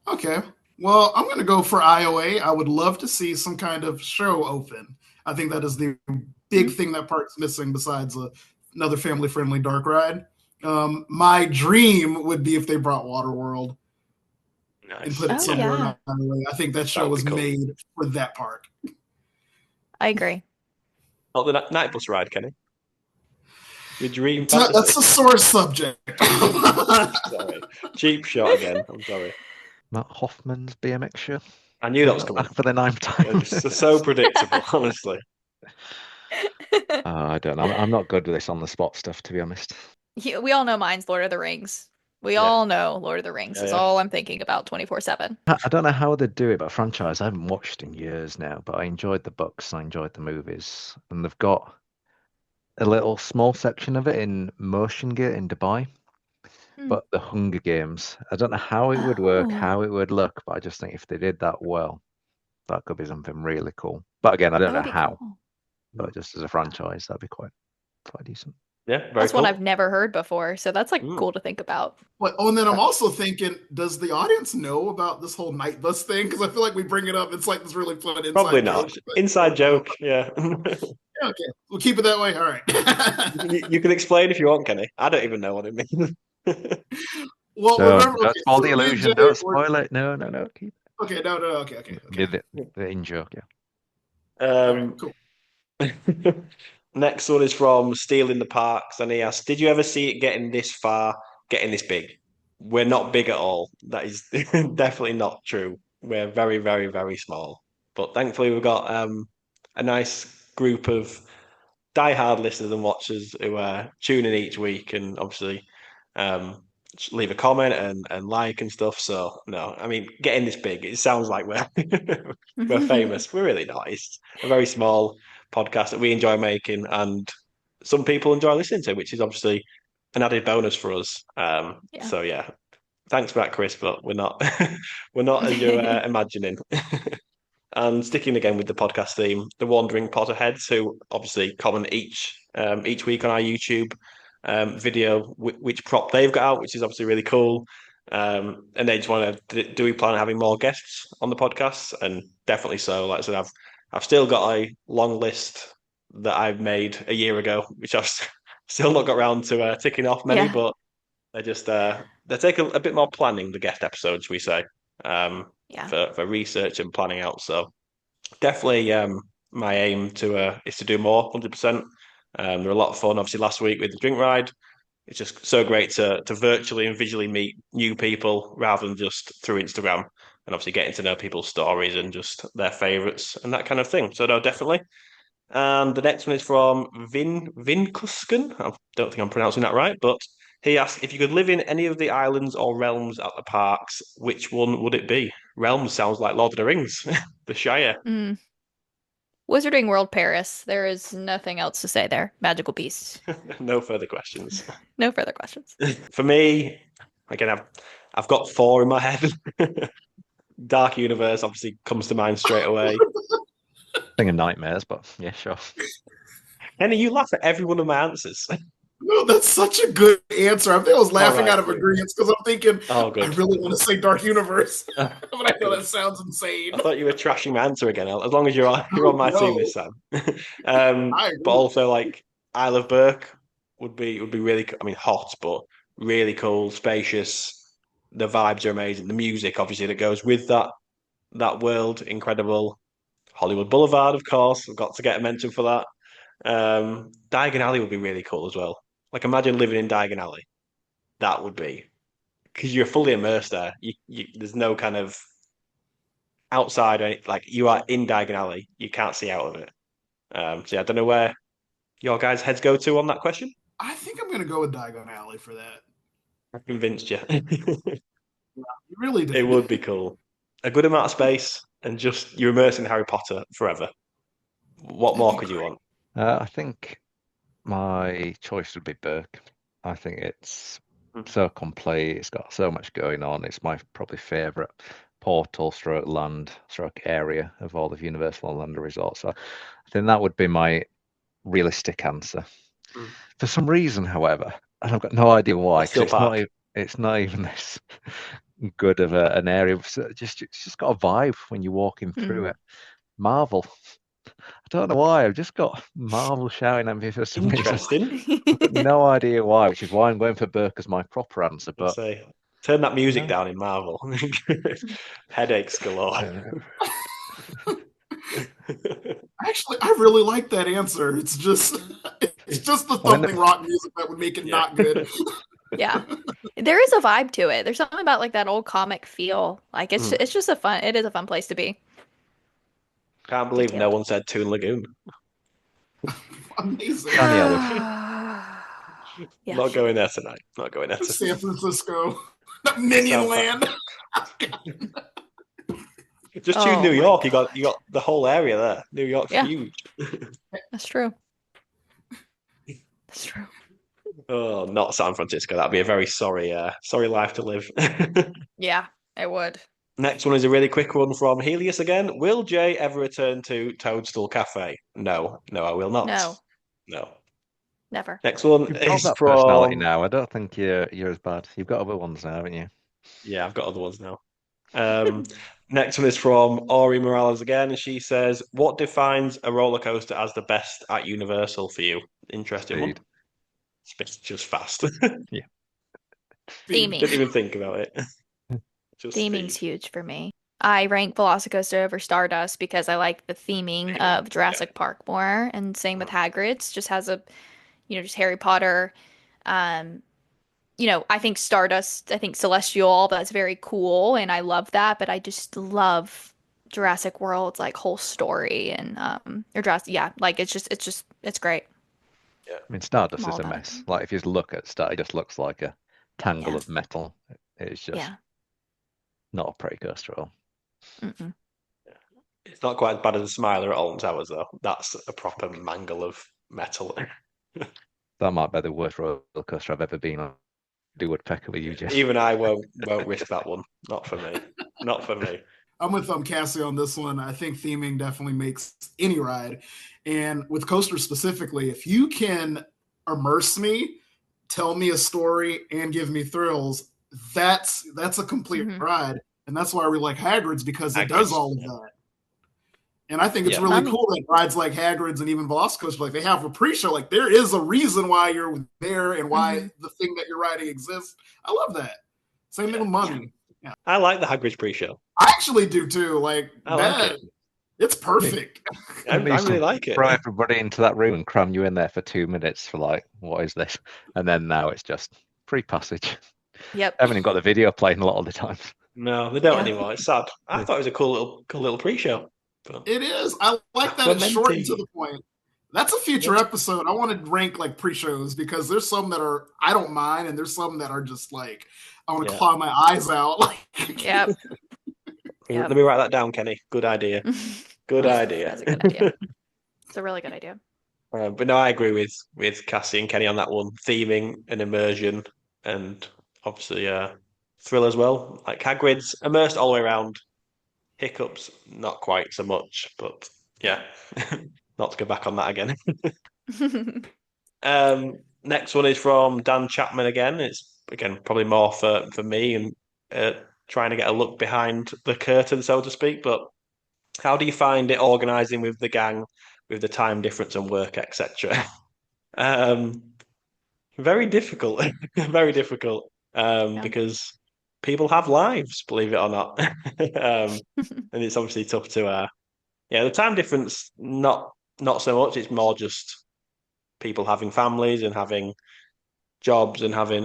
Speaker 5: Okay. Well, I'm going to go for IOA. I would love to see some kind of show open. I think that is the big thing that park's missing besides another family-friendly dark ride. My dream would be if they brought Waterworld and
Speaker 2: Nice.
Speaker 5: put it
Speaker 3: Oh,
Speaker 5: somewhere
Speaker 3: yeah.
Speaker 5: in IOA. I think that show
Speaker 2: That'd be
Speaker 5: was
Speaker 2: cool.
Speaker 5: made for that park.
Speaker 3: I agree.
Speaker 2: Not the night bus ride, Kenny. Your dream
Speaker 5: That's
Speaker 2: fantasy.
Speaker 5: a sore subject.
Speaker 2: Sorry. Cheap shot again. I'm sorry.
Speaker 1: Matt Hoffman's BMX show.
Speaker 2: I knew that was coming.
Speaker 1: Back for the ninth time.
Speaker 2: It's so predictable, honestly.
Speaker 1: I don't know. I'm not good with this on the spot stuff, to be honest.
Speaker 3: We all know mine's Lord of the Rings. We
Speaker 2: Yeah.
Speaker 3: all know Lord of the Rings is
Speaker 2: Yeah.
Speaker 3: all I'm thinking about 24/7.
Speaker 1: I don't know how they do it, but franchise I haven't watched in years now. But I enjoyed the books, I enjoyed the movies, and they've got a little small section of it in Motion Gate in Dubai. But the Hunger Games, I don't know how it would work,
Speaker 3: Oh.
Speaker 1: how it would look, but I just think if they did that well, that could be something really cool. But again, I don't know
Speaker 3: That would be
Speaker 1: how.
Speaker 3: cool.
Speaker 1: But just as a franchise, that'd be quite decent.
Speaker 2: Yeah, very
Speaker 3: That's
Speaker 2: cool.
Speaker 3: one I've never heard before, so that's like
Speaker 2: Mm.
Speaker 3: cool to think about.
Speaker 5: And then I'm also thinking, does the audience know about this whole night bus thing? Because I feel like we bring it up. It's like this really fun inside
Speaker 2: Probably not.
Speaker 5: joke, but-
Speaker 2: Inside joke, yeah.
Speaker 5: Yeah, okay, we'll keep it that way. All right.
Speaker 2: You can explain if you want, Kenny. I don't even know what it means.
Speaker 5: Well,
Speaker 1: No,
Speaker 5: remember,
Speaker 1: don't
Speaker 5: okay,
Speaker 1: spoil the
Speaker 5: so me and
Speaker 1: illusion.
Speaker 5: Jay
Speaker 1: Don't
Speaker 5: were-
Speaker 1: spoil it. No. Keep
Speaker 5: Okay, no, okay.
Speaker 1: the in joke. Yeah.
Speaker 5: All right, cool.
Speaker 2: Next one is from Steel in the Parks, and he asks, did you ever see it getting this far, getting this big? We're not big at all. That is definitely not true. We're very, very, very small. But thankfully, we've got a nice group of diehard listeners and watchers who tune in each week and obviously leave a comment and like and stuff. So, no, I mean, getting this big, it sounds like we're famous. We're really not. It's a very small podcast that we enjoy making and some people enjoy listening to, which is obviously an added bonus for us.
Speaker 3: Yeah.
Speaker 2: So yeah, thanks for that, Chris, but we're not we're not as you're imagining. And sticking again with the podcast theme, the Wandering Potterheads, who obviously comment each week on our YouTube video which prop they've got out, which is obviously really cool. And they just want to, do we plan on having more guests on the podcast? And definitely so. Like I said, I've still got a long list that I've made a year ago, which I've still not got around to ticking off many,
Speaker 3: Yeah.
Speaker 2: but they just they take a bit more planning, the guest episodes, we say,
Speaker 3: Yeah.
Speaker 2: for research and planning out. So definitely my aim is to do more, 100%. They're a lot of fun. Obviously, last week with the drink ride, it's just so great to virtually and visually meet new people rather than just through Instagram, and obviously getting to know people's stories and just their favourites and that kind of thing. So no, definitely. And the next one is from Vinkusken. I don't think I'm pronouncing that right, but he asked if you could live in any of the islands or realms at the parks, which one would it be? Realms sounds like Lord of the Rings, the Shire.
Speaker 3: Mm. Wizarding World Paris. There is nothing else to say there. Magical beasts.
Speaker 2: No further questions.
Speaker 3: No further questions.
Speaker 2: For me, again, I've got 4 in my head. Dark Universe obviously comes to mind straight away.
Speaker 1: Thing of nightmares, but yeah, sure.
Speaker 2: Henny, you laugh at every one of my answers.
Speaker 5: No, that's such a good answer. I think I was laughing
Speaker 2: right,
Speaker 5: out of
Speaker 2: good.
Speaker 5: agreement because I'm thinking,
Speaker 2: Oh,
Speaker 5: I
Speaker 2: good.
Speaker 5: really want to say Dark Universe,
Speaker 2: Uh,
Speaker 5: but I know that sounds insane.
Speaker 2: I thought you were trashing my answer again. As long as you're on my team this time.
Speaker 5: I agree.
Speaker 2: But also like Isle of Burke would be really. I mean, hot, but really cool, spacious. The vibes are amazing. The music, obviously, that goes with that world, incredible. Hollywood Boulevard, of course. I've got to get a mention for that. Diagon Alley would be really cool as well. Like, imagine living in Diagon Alley. That would be because you're fully immersed there. There's no kind of outside, like you are in Diagon Alley, you can't see out of it. So yeah, I don't know where your guys' heads go to on that question.
Speaker 5: I think I'm going to go with Diagon Alley for that.
Speaker 2: I've convinced you.
Speaker 5: You really
Speaker 2: It
Speaker 5: did.
Speaker 2: would be cool. A good amount of space and just you're immersed in Harry Potter forever. What more could you want?
Speaker 1: I think my choice would be Burke. I think it's
Speaker 2: Hmm.
Speaker 1: so complete. It's got so much going on. It's my probably favourite portal stroke land stroke area of all of Universal Orlando Resorts. So I think that would be my realistic answer.
Speaker 2: Mm.
Speaker 1: For some reason, however, and I've got no idea why,
Speaker 2: Still
Speaker 1: because
Speaker 2: Park.
Speaker 1: it's not even this good of an area. So it's just got a vibe when you're walking through
Speaker 3: Mhm.
Speaker 1: it. Marvel. I don't know why. I've just got Marvel shouting at me for some reason.
Speaker 2: Interesting.
Speaker 1: I've got no idea why, which is why I'm going for Burke as my proper answer.
Speaker 2: Let's
Speaker 1: But
Speaker 2: say, turn that music
Speaker 1: no.
Speaker 2: down in Marvel. Headaches galore.
Speaker 5: Actually, I really like that answer. It's just the
Speaker 1: When the-
Speaker 5: thumping rock music that would make it
Speaker 2: Yeah.
Speaker 5: not good.
Speaker 3: Yeah. There is a vibe to it. There's something about like that old comic feel. Like
Speaker 2: Mm.
Speaker 3: it's just it is a fun place to be.
Speaker 2: Can't believe no
Speaker 3: Detailed.
Speaker 2: one said Toon Lagoon.
Speaker 5: Amazing.
Speaker 1: Kanye
Speaker 3: Yeah.
Speaker 2: Not going there tonight. Not going there tonight.
Speaker 5: San Francisco, Minion
Speaker 2: South
Speaker 5: Land.
Speaker 2: Just choose
Speaker 3: Oh
Speaker 2: New
Speaker 3: my
Speaker 2: York. You got the whole area there. New York's
Speaker 3: Yeah.
Speaker 2: huge.
Speaker 3: That's true. That's true.
Speaker 2: Oh, not San Francisco. That'd be a very sorry life to live.
Speaker 3: Yeah, it would.
Speaker 2: Next one is a really quick one from Helios again. Will Jay ever return to Toadstool Cafe? No, I will not. No.
Speaker 3: Never.
Speaker 2: Next one
Speaker 1: You've got
Speaker 2: is
Speaker 1: that personality
Speaker 2: from.
Speaker 1: now. I don't think you're as bad. You've got other ones now, haven't you?
Speaker 2: Yeah, I've got other ones now. Next one is from Ori Morales again, and she says, "What defines a roller coaster as the best at Universal for you?" Interesting one.
Speaker 1: Speed.
Speaker 2: It's just fast.
Speaker 3: Theming.
Speaker 2: Didn't even think about it. Just
Speaker 3: Theming's
Speaker 2: speed.
Speaker 3: huge for me. I rank Velocicoaster over Stardust because I like the theming of Jurassic Park more, and same with Hagrid's. Just has a, just Harry Potter. I think Stardust, I think Celestial, that's very cool, and I love that. But I just love Jurassic World's like whole story and or Jurassic, yeah, like it's great.
Speaker 1: I mean, Stardust
Speaker 3: I'm all
Speaker 1: is a
Speaker 3: about it.
Speaker 1: mess. Like if you just look at Star, it just looks like a tangle
Speaker 3: Yeah.
Speaker 1: of metal. It's just
Speaker 3: Yeah.
Speaker 1: not a pretty coaster at all.
Speaker 3: Mm-mm.
Speaker 2: It's not quite as bad as a Smiler at Alton Towers, though. That's a proper mangle of metal.
Speaker 1: That might be the worst roller coaster I've ever been on. Do woodpecker with you, Jeff.
Speaker 2: Even I won't risk that one. Not for me. Not for me.
Speaker 5: I'm with Cassie on this one. I think theming definitely makes any ride. And with coasters specifically, if you can immerse me, tell me a story, and give me thrills, that's a complete
Speaker 3: Mhm.
Speaker 5: ride. And that's why we like Hagrid's, because it
Speaker 2: Hagrid's,
Speaker 5: does all of
Speaker 2: yeah.
Speaker 5: that. And I think it's
Speaker 2: Yeah.
Speaker 5: really
Speaker 3: Mommy.
Speaker 5: cool that rides like Hagrid's and even Velocicoaster, like they have a pre-show. Like there is a reason why you're there and why the thing that you're riding exists. I love that. Same thing with Mummy.
Speaker 2: I like the Hagrid's pre-show.
Speaker 5: I actually do too. Like
Speaker 2: I like
Speaker 5: that,
Speaker 2: it.
Speaker 5: it's perfect.
Speaker 2: I really like it.
Speaker 1: Throw everybody into that room and cram you in there for 2 minutes for like, what is this? And then now it's just free passage.
Speaker 3: Yep.
Speaker 1: I haven't even got the video playing a lot of the time.
Speaker 2: No, they don't
Speaker 3: Yeah.
Speaker 2: anymore. It's sad. I thought it was a cool little pre-show. But
Speaker 5: It is. I like that it's short and to
Speaker 2: Clemente.
Speaker 5: the point. That's a future episode. I want to rank like pre-shows because there's some that are I don't mind, and there's some that are just like I want to
Speaker 2: Yeah.
Speaker 5: claw my eyes out. Like
Speaker 3: Yep. Yep.
Speaker 2: let me write that down, Kenny. Good idea. Good idea.
Speaker 3: That's a good idea. It's a really good idea.
Speaker 2: But no, I agree with Cassie and Kenny on that one. Theming and immersion, and obviously thrill as well. Like Hagrid's immersed all the way around. Hiccups, not quite so much, but yeah, not to go back on that again. Next one is from Dan Chapman again. It's again probably more for me and trying to get a look behind the curtain, so to speak. But how do you find it organizing with the gang, with the time difference and work, etc.? Very difficult, very difficult. Because people have lives, believe it or not, and it's obviously tough to. The time difference not so much. It's more just people having families and having jobs and having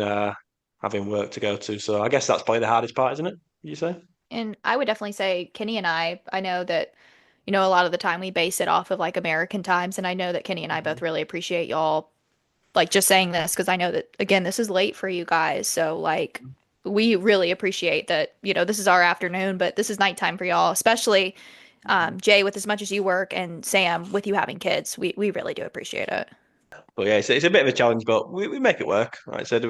Speaker 2: work to go to. So I guess that's probably the hardest part, isn't it? You say?
Speaker 3: And I would definitely say Kenny and I know that, a lot of the time we base it off of like American times. And I know that Kenny and I both really appreciate y'all like just saying this because I know that, again, this is late for you guys. So, like, we really appreciate that, this is our afternoon, but this is nighttime for y'all, especially Jay, with as much as you work, and Sam, with you having kids. We really do appreciate it.
Speaker 2: But yeah, it's a bit of a challenge, but we make it work. Like I said,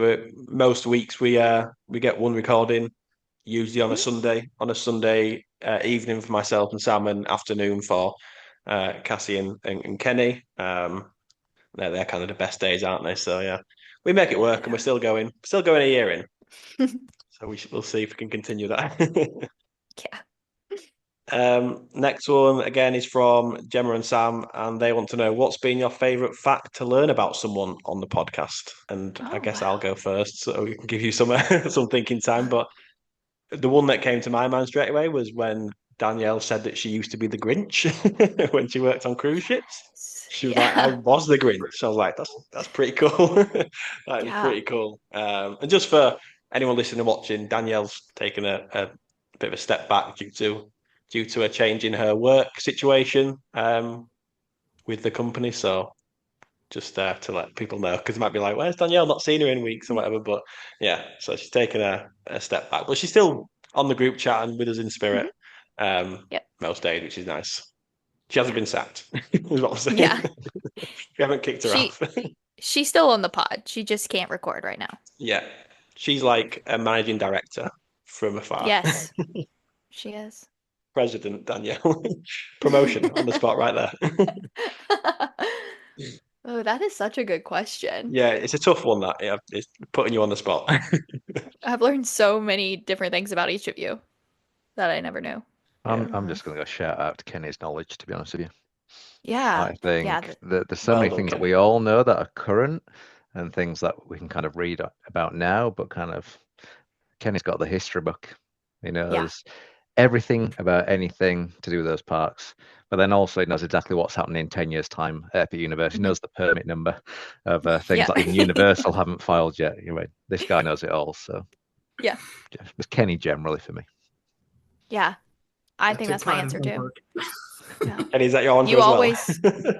Speaker 2: most weeks we get one recording, usually on a Sunday evening for myself and Sam, and afternoon for Cassie and Kenny. They're kind of the best days, aren't they? So yeah, we make it work, and we're still going a year in. So we'll see if we can continue that.
Speaker 3: Yeah.
Speaker 2: Next one again is from Gemma and Sam, and they want to know what's been your favorite fact to learn about someone on the podcast. And I guess I'll go first, so we can give you some some thinking time. But the one that came to my mind straight away was when Danielle said that she used to be the Grinch when she worked on cruise ships. She was like, "I was the Grinch." I was like, "That's pretty cool. That is pretty cool." And just for anyone listening and watching, Danielle's taken a bit of a step back due to a change in her work situation with the company. So just to let people know, because it might be like, where's Danielle? Not seen her in weeks or whatever. But yeah, so she's taken a step back, but she's still on the group chat and with us in spirit most days, which is nice. She hasn't been sacked, is what I'm saying.
Speaker 3: Yeah.
Speaker 2: We haven't kicked her off.
Speaker 3: She's still on the pod. She just can't record right now.
Speaker 2: Yeah. She's like a managing director from afar.
Speaker 3: Yes, she is.
Speaker 2: President Danielle. Promotion on the spot right there.
Speaker 3: Oh, that is such a good question.
Speaker 2: Yeah, it's a tough one, that. Yeah, it's putting you on the spot.
Speaker 3: I've learned so many different things about each of you that I never knew.
Speaker 1: I'm just going to go shout out to Kenny's knowledge, to be honest with you.
Speaker 3: Yeah.
Speaker 1: I think
Speaker 3: Yeah.
Speaker 1: there's so many things that we all know that are current and things that we can kind of read about now, but kind of Kenny's got the history book. He knows everything about anything to do with those parks, but then also he knows exactly what's happening in 10 years' time at Epic Universe. He knows the permit number of things that even Universal haven't filed yet. This guy knows it all. So
Speaker 3: Yeah.
Speaker 1: It's Kenny generally for me.
Speaker 3: Yeah. I think that's my answer too. Yeah.
Speaker 2: And is that your answer
Speaker 3: You
Speaker 2: as
Speaker 3: always
Speaker 2: well?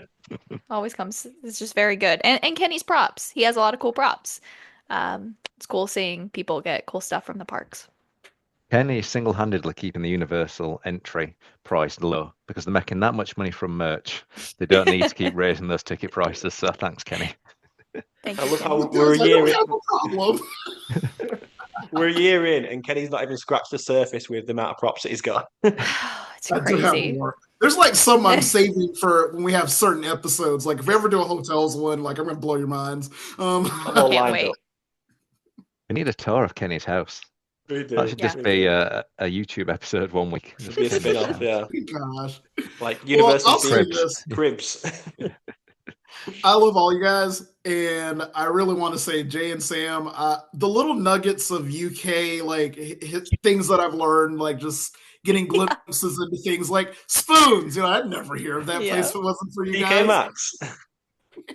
Speaker 3: always comes. It's just very good. And Kenny's props. He has a lot of cool props. It's cool seeing people get cool stuff from the parks.
Speaker 1: Kenny is single-handedly keeping the Universal entry price low because they're making that much money from merch. They don't need to keep raising those ticket prices. So thanks, Kenny.
Speaker 3: Thank
Speaker 2: I
Speaker 3: you,
Speaker 2: love
Speaker 3: Kenny.
Speaker 2: how we're a year in.
Speaker 5: have a problem.
Speaker 2: We're a year in, and Kenny's not even scratched the surface with the amount of props that he's got.
Speaker 3: It's
Speaker 5: I do have
Speaker 3: crazy.
Speaker 5: more. There's like some I'm saving for when we have certain episodes. Like if we ever do a hotels one, like I'm gonna blow your minds.
Speaker 2: I'm all
Speaker 3: Can't
Speaker 2: lined
Speaker 3: wait.
Speaker 2: up.
Speaker 1: We need a tour of Kenny's house.
Speaker 2: We do.
Speaker 1: That should just be a YouTube episode one week.
Speaker 2: Should be a spin-off, yeah.
Speaker 5: Gosh.
Speaker 2: Like
Speaker 5: Well,
Speaker 2: University
Speaker 5: I'll say
Speaker 1: Cribs.
Speaker 5: this.
Speaker 2: Cribs.
Speaker 5: I love all you guys, and I really want to say Jay and Sam, the little nuggets of UK, like things that I've learned, like just getting glimpses into things like spoons. I'd never hear of that place if it wasn't for you
Speaker 2: DK
Speaker 5: guys.
Speaker 2: Maxx.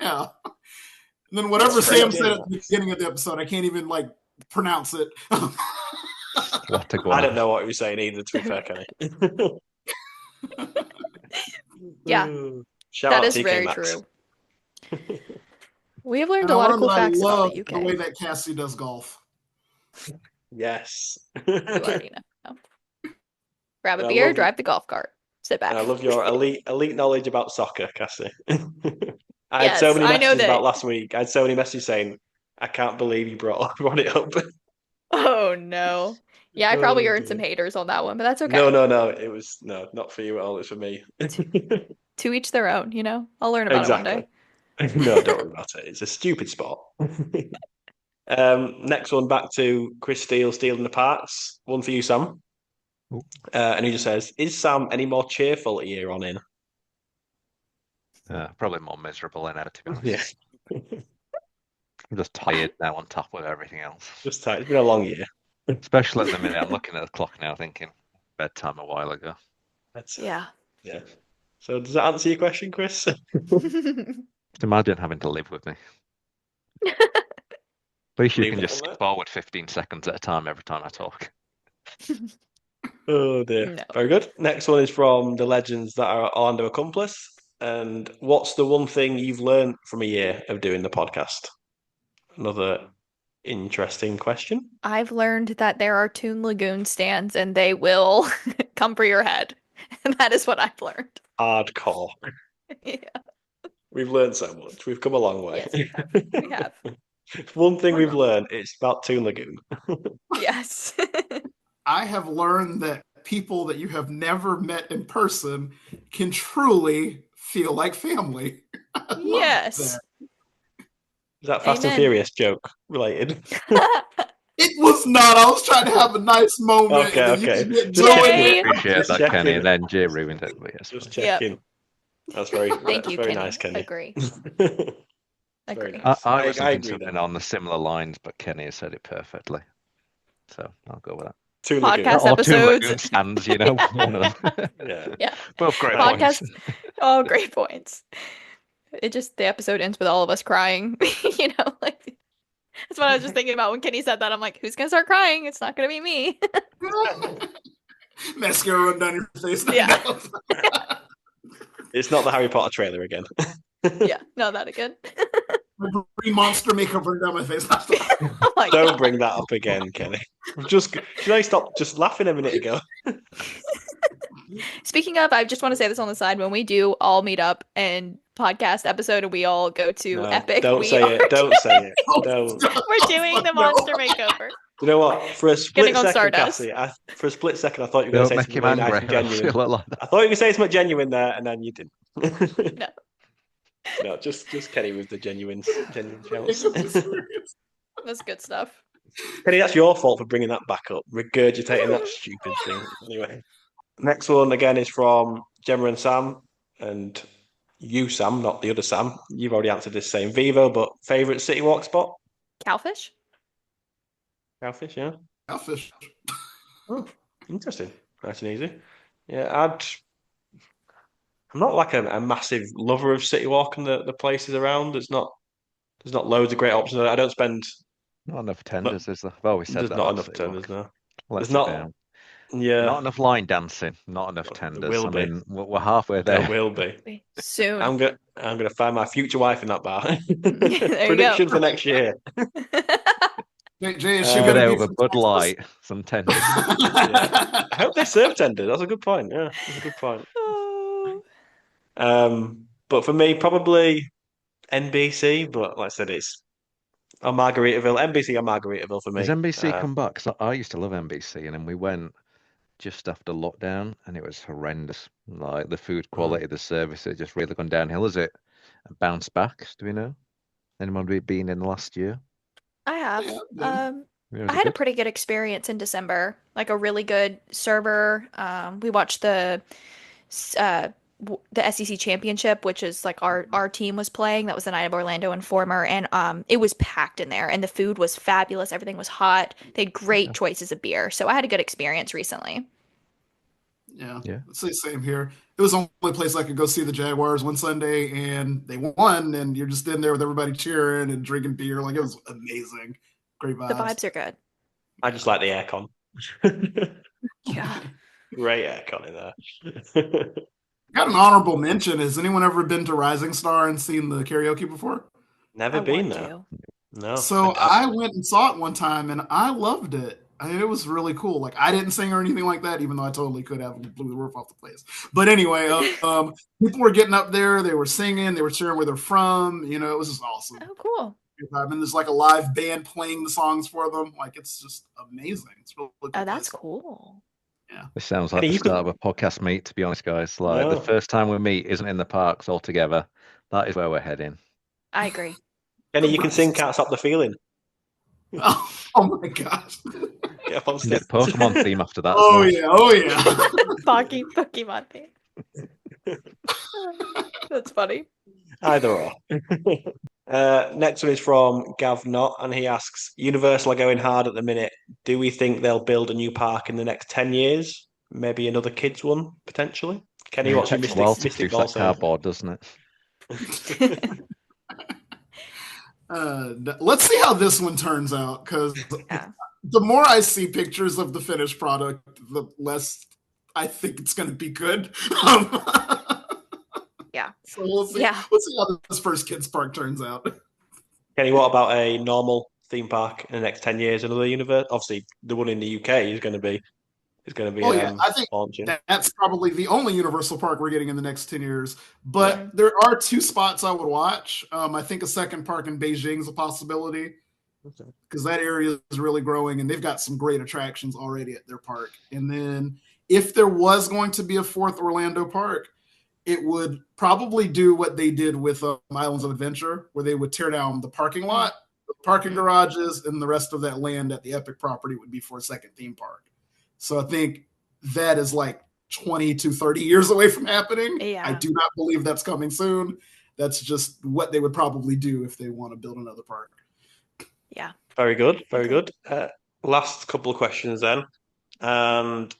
Speaker 5: Yeah. And then whatever
Speaker 2: Straight
Speaker 5: Sam
Speaker 2: up,
Speaker 5: said
Speaker 2: yeah.
Speaker 5: at the beginning of the episode, I can't even like pronounce it.
Speaker 2: I don't know what he was saying either, to be fair, Kenny.
Speaker 3: Yeah.
Speaker 2: Shout
Speaker 3: That
Speaker 2: out
Speaker 3: is
Speaker 2: DK
Speaker 3: very
Speaker 2: Maxx.
Speaker 3: true. We have learned
Speaker 5: And
Speaker 3: a
Speaker 5: I
Speaker 3: lot of
Speaker 5: learned
Speaker 3: cool
Speaker 5: that I
Speaker 3: facts about
Speaker 5: love
Speaker 3: the
Speaker 5: the way
Speaker 3: UK.
Speaker 5: that Cassie does golf.
Speaker 2: Yes.
Speaker 3: You already know. Grab a
Speaker 2: I
Speaker 3: beer,
Speaker 2: love-
Speaker 3: drive the golf cart, sit back.
Speaker 2: And I love your elite knowledge about soccer, Cassie. I had
Speaker 3: Yes,
Speaker 2: so many
Speaker 3: I know
Speaker 2: messages
Speaker 3: that-
Speaker 2: about last week. I had so many messages saying, I can't believe you brought it up.
Speaker 3: Oh no. Yeah, I probably
Speaker 2: Oh,
Speaker 3: earned some
Speaker 2: dear.
Speaker 3: haters on that one, but that's okay.
Speaker 2: No. It was not for you at all. It's for me.
Speaker 3: To each their own, I'll learn about it one day.
Speaker 2: No, don't worry about it. It's a stupid spot. Next one, back to Chris Steele stealing the parts. One for you, Sam.
Speaker 1: Ooh.
Speaker 2: And he just says, "Is Sam any more cheerful a year on in?"
Speaker 1: Probably more miserable than ever, to be honest.
Speaker 2: Yeah,
Speaker 1: I'm just tired now on top of everything else.
Speaker 2: just tight. It's been a long year.
Speaker 1: Especially at the minute, I'm looking at the clock now thinking bedtime a while ago.
Speaker 3: Yeah.
Speaker 2: Yeah. So does that answer your question, Chris?
Speaker 1: Just imagine having to live with me. At least you
Speaker 2: Leave
Speaker 1: can
Speaker 2: that
Speaker 1: just
Speaker 2: on there.
Speaker 1: skip forward 15 seconds at a time every time I talk.
Speaker 2: Oh dear.
Speaker 3: No.
Speaker 2: Very good. Next one is from the legends that are Orlando Accomplice. And what's the one thing you've learned from a year of doing the podcast? Another interesting question.
Speaker 3: I've learned that there are Toon Lagoon stands and they will come for your head. And that is what I've learned.
Speaker 2: Hardcore.
Speaker 3: Yeah.
Speaker 2: We've learned so much. We've come a long way.
Speaker 3: Yes, we have.
Speaker 2: One thing we've learned, it's about Toon Lagoon.
Speaker 3: Yes.
Speaker 5: I have learned that people that you have never met in person can truly feel like family. I love
Speaker 3: Yes.
Speaker 5: that.
Speaker 2: Is that Fast and
Speaker 3: Amen.
Speaker 2: Furious joke related?
Speaker 5: It was not. I was trying to have a nice moment.
Speaker 2: Okay,
Speaker 5: and then
Speaker 2: okay.
Speaker 5: You get
Speaker 2: Just
Speaker 5: going.
Speaker 3: Jay.
Speaker 1: Appreciate
Speaker 2: Just
Speaker 1: that,
Speaker 2: checking.
Speaker 1: Kenny. And then Jay ruined it. But yes,
Speaker 2: Just
Speaker 1: fine.
Speaker 3: Yep.
Speaker 2: checking. That's very,
Speaker 3: Thank
Speaker 2: that's
Speaker 3: you,
Speaker 2: very
Speaker 3: Kenny.
Speaker 2: nice, Kenny.
Speaker 3: Agree.
Speaker 2: Very
Speaker 3: Agree.
Speaker 2: nice.
Speaker 1: I was
Speaker 2: I
Speaker 1: thinking
Speaker 2: agree
Speaker 1: something
Speaker 2: then.
Speaker 1: on the similar lines, but Kenny has said it perfectly. So I'll go with that.
Speaker 2: Toon Lagoon.
Speaker 3: Podcast
Speaker 1: Or Toon
Speaker 3: episodes.
Speaker 1: Lagoon stands, you know. One of them.
Speaker 2: Yeah.
Speaker 3: Yeah.
Speaker 1: Both great
Speaker 3: Podcast.
Speaker 1: points.
Speaker 3: Oh, great points. It just, the episode ends with all of us crying. You know, like, that's what I was just thinking about when Kenny said that. I'm like, who's going to start crying? It's not going to be me.
Speaker 5: Mascara run down your face.
Speaker 3: Yeah.
Speaker 2: It's not the Harry Potter trailer again.
Speaker 3: Yeah. No, that again.
Speaker 5: My green monster makeup run down my face.
Speaker 3: Oh my
Speaker 2: Don't
Speaker 3: God.
Speaker 2: bring that up again, Kenny. Should I stop just laughing a minute ago?
Speaker 3: Speaking of, I just want to say this on the side. When we do all meet up and podcast episode and we all go to
Speaker 2: No,
Speaker 3: Epic,
Speaker 2: don't
Speaker 3: we
Speaker 2: say
Speaker 3: are
Speaker 2: it. Don't say it. Don't.
Speaker 3: we're doing the monster makeover.
Speaker 2: You know what? For a split
Speaker 3: Getting on
Speaker 2: second,
Speaker 3: Stardust.
Speaker 2: Cassie, for a split second, I thought you were going
Speaker 1: Don't
Speaker 2: to say
Speaker 1: make
Speaker 2: something
Speaker 1: him
Speaker 2: really nice
Speaker 1: angry.
Speaker 2: and
Speaker 1: I
Speaker 2: genuine.
Speaker 1: feel like that.
Speaker 2: I thought you were going to say something genuine there, and then you didn't.
Speaker 3: No.
Speaker 2: No, just Kenny with the genuine shouts.
Speaker 3: That's good stuff.
Speaker 2: Kenny, that's your fault for bringing that back up, regurgitating that stupid thing. Anyway, next one again is from Gemma and Sam, and you, Sam, not the other Sam. You've already answered this same Vivo, but favourite city walk spot?
Speaker 3: Cowfish?
Speaker 2: Cowfish, yeah.
Speaker 5: Cowfish.
Speaker 2: Oh, interesting. Nice and easy. Yeah, I'm not like a massive lover of city walking the places around. There's not loads of great options. I don't spend.
Speaker 1: Not enough tenders, is there? I've always said
Speaker 2: There's
Speaker 1: that.
Speaker 2: not
Speaker 1: about
Speaker 2: enough
Speaker 1: City Walk.
Speaker 2: tenders now.
Speaker 1: Let's
Speaker 2: There's not.
Speaker 1: sit down.
Speaker 2: Yeah,
Speaker 1: Not enough line dancing. Not enough
Speaker 2: There
Speaker 1: tenders.
Speaker 2: will
Speaker 1: I
Speaker 2: be.
Speaker 1: mean, we're halfway
Speaker 2: there
Speaker 1: there.
Speaker 2: will be.
Speaker 3: Soon.
Speaker 2: I'm gonna find my future wife in that bar.
Speaker 3: you
Speaker 2: Prediction
Speaker 3: go.
Speaker 2: for next year.
Speaker 5: Jay, is she
Speaker 2: Uh,
Speaker 1: Get
Speaker 5: gonna
Speaker 1: out
Speaker 5: be
Speaker 1: with a
Speaker 5: from
Speaker 1: Bud
Speaker 5: Texas?
Speaker 1: Light, some tenders.
Speaker 2: I hope they serve tenders. That's a good point. Yeah, that's a good point.
Speaker 3: Oh.
Speaker 2: But for me, probably NBC. But like I said, it's or Margaritaville. NBC or Margaritaville for me.
Speaker 1: Has NBC come back? 'Cause I used to love NBC, and then we went just after lockdown, and it was horrendous. Like the food quality, the service, it just really gone downhill. Is it bounced back? Do we know? Anyone been in the last year?
Speaker 3: I have.
Speaker 5: Yeah,
Speaker 1: Yeah, was
Speaker 3: I
Speaker 1: it
Speaker 3: had a
Speaker 1: good?
Speaker 3: pretty good experience in December. Like a really good server. We watched the SEC championship, which is like our team was playing. That was the night of Orlando Informer, and it was packed in there, and the food was fabulous. Everything was hot. They had great choices of beer, so I had a good experience recently.
Speaker 5: Yeah.
Speaker 1: Yeah.
Speaker 5: It's the same here. It was the only place I could go see the Jaguars one Sunday, and they won, and you're just in there with everybody cheering and drinking beer. Like, it was amazing. Great vibes.
Speaker 3: The vibes are good.
Speaker 2: I just like the aircon.
Speaker 3: Yeah.
Speaker 2: Great aircon in there.
Speaker 5: Got an honorable mention. Has anyone ever been to Rising Star and seen the karaoke before?
Speaker 2: Never
Speaker 3: I
Speaker 2: been
Speaker 3: want
Speaker 2: there.
Speaker 3: to.
Speaker 2: No.
Speaker 5: So
Speaker 2: I
Speaker 5: I went and saw it one time, and I loved it. I mean, it was really cool. Like, I didn't sing or anything like that, even though I totally could have and blew the roof off the place. But anyway, people were getting up there. They were singing. They were cheering where they're from. You know, it was just awesome.
Speaker 3: Oh, cool.
Speaker 5: And there's like a live band playing the songs for them. Like, it's just amazing. It's really cool.
Speaker 3: Oh, that's
Speaker 5: place.
Speaker 3: cool.
Speaker 1: This sounds like
Speaker 2: Kenny,
Speaker 1: the
Speaker 2: you could-
Speaker 1: start of a podcast meet, to be honest, guys. Like
Speaker 2: No.
Speaker 1: the first time we meet isn't in the parks all together. That is where we're heading.
Speaker 3: I agree.
Speaker 2: Kenny, you can sing "Can't Stop the Feeling."
Speaker 5: Oh my gosh.
Speaker 2: Get up on
Speaker 1: We can get
Speaker 2: stage.
Speaker 1: the Pokemon theme after that. as
Speaker 5: Oh
Speaker 1: well.
Speaker 5: yeah. Oh yeah.
Speaker 3: Pokemon theme. That's funny.
Speaker 2: Either or. Next one is from Gav Knott, and he asks, Universal are going hard at the minute. Do we think they'll build a new park in the next 10 years? Maybe another kids one, potentially? Kenny, what's your
Speaker 1: Takes a while to
Speaker 2: mystic
Speaker 1: produce
Speaker 2: ball
Speaker 1: that cardboard, doesn't it?
Speaker 5: Let's see how this one turns out, because
Speaker 3: Yeah.
Speaker 5: the more I see pictures of the finished product, the less I think it's going to be good.
Speaker 3: Yeah.
Speaker 5: So we'll see.
Speaker 3: Yeah.
Speaker 5: We'll see how this first kids park turns out.
Speaker 2: Kenny, what about a normal theme park in the next 10 years? Another universe? Obviously, the one in the UK is going to be
Speaker 5: Oh yeah, I think
Speaker 2: launching.
Speaker 5: that's probably the only Universal park we're getting in the next 10 years. But there are two spots I would watch. I think a second park in Beijing is a possibility because that area is really growing and they've got some great attractions already at their park. And then if there was going to be a fourth Orlando park, it would probably do what they did with Islands of Adventure, where they would tear down the parking lot, the parking garages, and the rest of that land at the Epic property would be for a second theme park. So I think that is like 20 to 30 years away from happening.
Speaker 3: Yeah.
Speaker 5: I do not believe that's coming soon. That's just what they would probably do if they want to build another park.
Speaker 3: Yeah.
Speaker 2: Very good. Very good. Last couple of questions then. And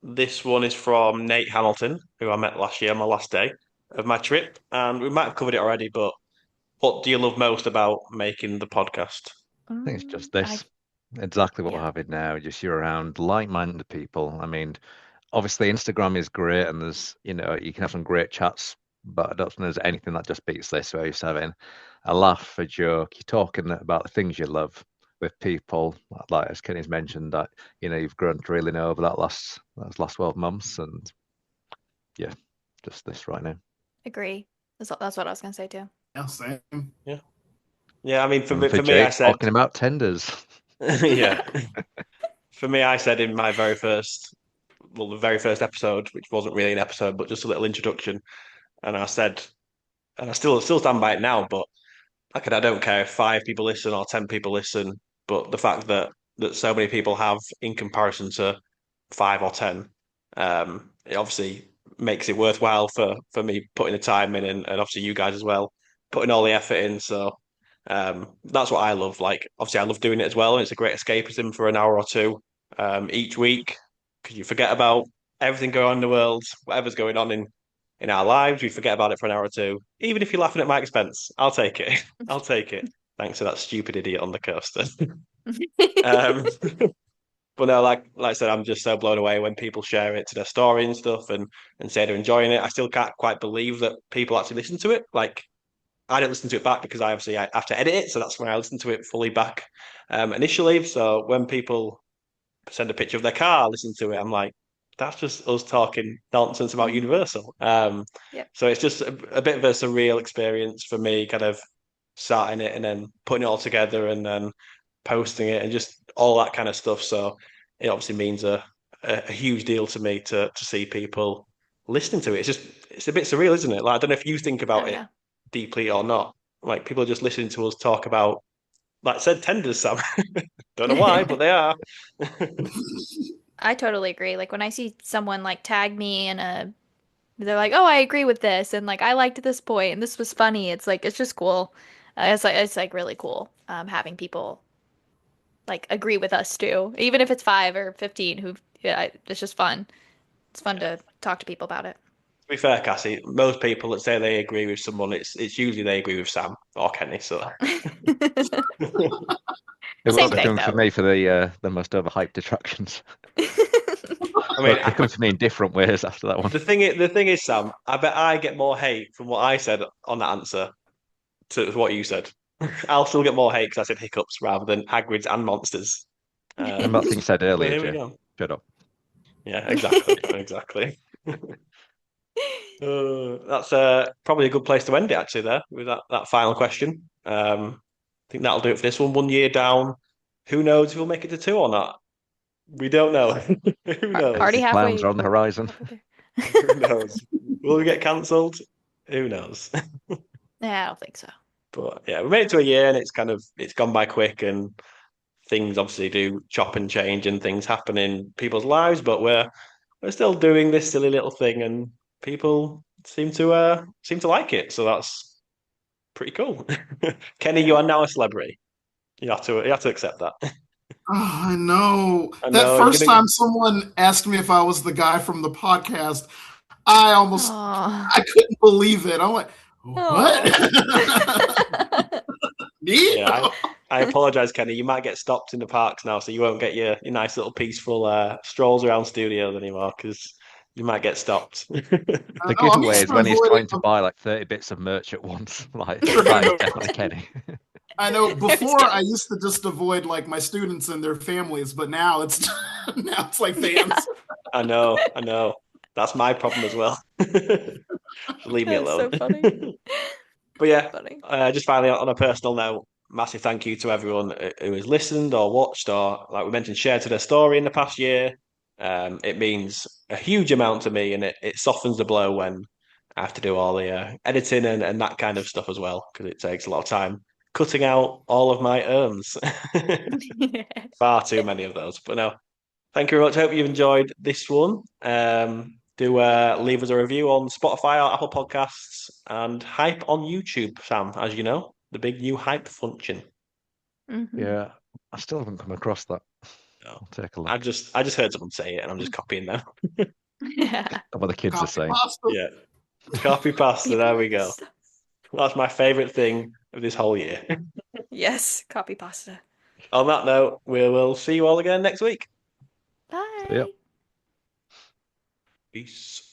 Speaker 2: this one is from Nate Hamilton, who I met last year on my last day of my trip. And we might have covered it already, but what do you love most about making the podcast?
Speaker 1: I think it's just this. Exactly what we're having now. Just you're around like-minded people. I mean, obviously Instagram is great and there's, you can have some great chats, but I don't think there's anything that just beats this, where you're just having a laugh, a joke, you're talking about the things you love with people, like as Kenny's mentioned, that you've grown to really know over that last 12 months, and yeah, just this right now.
Speaker 3: Agree. That's what I was gonna say too.
Speaker 5: Yeah, same.
Speaker 2: Yeah, I mean, for me,
Speaker 1: Jake,
Speaker 2: I said
Speaker 1: talking about tenders.
Speaker 2: yeah. For me, I said in my the very first episode, which wasn't really an episode, but just a little introduction, and I said, and I still stand by it now, but I don't care if 5 people listen or 10 people listen, but the fact that so many people have in comparison to 5 or 10, it obviously makes it worthwhile for me putting the time in, and obviously you guys as well, putting all the effort in. So that's what I love. Like, obviously, I love doing it as well, and it's a great escapism for an hour or two each week, because you forget about everything going on in the world, whatever's going on in our lives. We forget about it for an hour or two. Even if you're laughing at my expense, I'll take it. I'll take it. Thanks to that stupid idiot on the coaster. But no, like I said, I'm just so blown away when people share it to their story and stuff, and say they're enjoying it. I still can't quite believe that people actually listen to it. Like, I don't listen to it back because I have to edit it, so that's when I listen to it fully back initially. So when people send a picture of their car, listen to it, I'm like, that's just us talking nonsense about Universal. So it's just a bit of a surreal experience for me, kind of starting it and then putting it all together and then posting it and just all that kind of stuff. So it obviously means a huge deal to me to see people listening to it. It's a bit surreal, isn't it? Like, I don't know if you think about it deeply or not. Like, people are just listening to us talk about, like I said, tenders, Sam. Don't know why, but they are.
Speaker 3: I totally agree. Like, when I see someone like tag me they're like, "Oh, I agree with this," and like, "I liked this point, and this was funny." It's like, it's just cool. It's like really cool having people like agree with us too, even if it's 5 or 15. It's just fun. It's fun to talk to people about it.
Speaker 2: To be fair, Cassie, most people that say they agree with someone, it's usually they agree with Sam or Kenny. So
Speaker 1: It
Speaker 3: Same
Speaker 1: was
Speaker 3: thing,
Speaker 1: coming for
Speaker 3: though.
Speaker 1: me for the most overhyped attractions.
Speaker 2: I mean,
Speaker 1: They're coming to me in different ways after that one.
Speaker 2: the thing is, Sam, I bet I get more hate from what I said on that answer to what you said. I'll still get more hate because I said hiccups rather than Hagrids and monsters.
Speaker 1: Remember that thing you said
Speaker 2: Well,
Speaker 1: earlier,
Speaker 2: here we
Speaker 1: Jay?
Speaker 2: go.
Speaker 1: Shut up.
Speaker 2: Yeah, exactly, exactly. That's probably a good place to end it, actually, there, with that final question. I think that'll do it for this one. 1 year down. Who knows if we'll make it to 2 or not? We don't know. Who knows?
Speaker 3: Already halfway.
Speaker 1: Clowns are on the horizon.
Speaker 2: Who knows? Will we get cancelled? Who knows?
Speaker 3: Yeah, I don't think so.
Speaker 2: But yeah, we made it to a year and it's gone by quick, and things obviously do chop and change and things happen in people's lives, but we're still doing this silly little thing and people seem to like it. So that's pretty cool. Kenny, you are now a celebrity. You have to accept that.
Speaker 5: Oh, I know.
Speaker 2: I
Speaker 5: That
Speaker 2: know,
Speaker 5: first time someone asked me if I was the guy from the podcast, I couldn't believe it. I'm like, what? Me?
Speaker 2: Yeah, I apologise, Kenny. You might get stopped in the parks now, so you won't get your nice little peaceful strolls around studios anymore because you might get stopped.
Speaker 1: The
Speaker 5: I'm
Speaker 1: giveaway
Speaker 5: used
Speaker 1: is
Speaker 5: to
Speaker 1: when he's
Speaker 5: avoiding-
Speaker 1: trying to buy like 30 bits of merch at once. Like,
Speaker 5: Sure,
Speaker 1: that is
Speaker 5: no.
Speaker 1: definitely Kenny.
Speaker 5: I know before
Speaker 3: kidding.
Speaker 5: I used to just avoid like my students and their families, but now it's now it's like fans.
Speaker 2: I know. That's my problem as well. Leave me
Speaker 3: That's so
Speaker 2: alone.
Speaker 3: funny.
Speaker 2: But yeah,
Speaker 3: Funny.
Speaker 2: just finally on a personal note, massive thank you to everyone who has listened or watched or, like we mentioned, shared to their story in the past year. It means a huge amount to me, and it softens the blow when I have to do all the editing and that kind of stuff as well, because it takes a lot of time cutting out all of my ums. Far too many of those. But no, thank you very much. Hope you've enjoyed this one. Do leave us a review on Spotify or Apple Podcasts and Hype on YouTube, Sam, as you know, the big new Hype function.
Speaker 3: Mhm.
Speaker 1: Yeah, I still haven't come across that.
Speaker 2: No.
Speaker 1: I'll take a look.
Speaker 2: I just heard someone say it and I'm just copying them.
Speaker 1: What the kids are
Speaker 5: Copy
Speaker 1: saying.
Speaker 5: pasta.
Speaker 2: Yeah. Copy pasta, there we go. That's my favourite thing of this whole year.
Speaker 3: Yes, copy pasta.
Speaker 2: On that note, we will see you all again next week.
Speaker 3: Bye.
Speaker 1: Yep.
Speaker 2: Peace.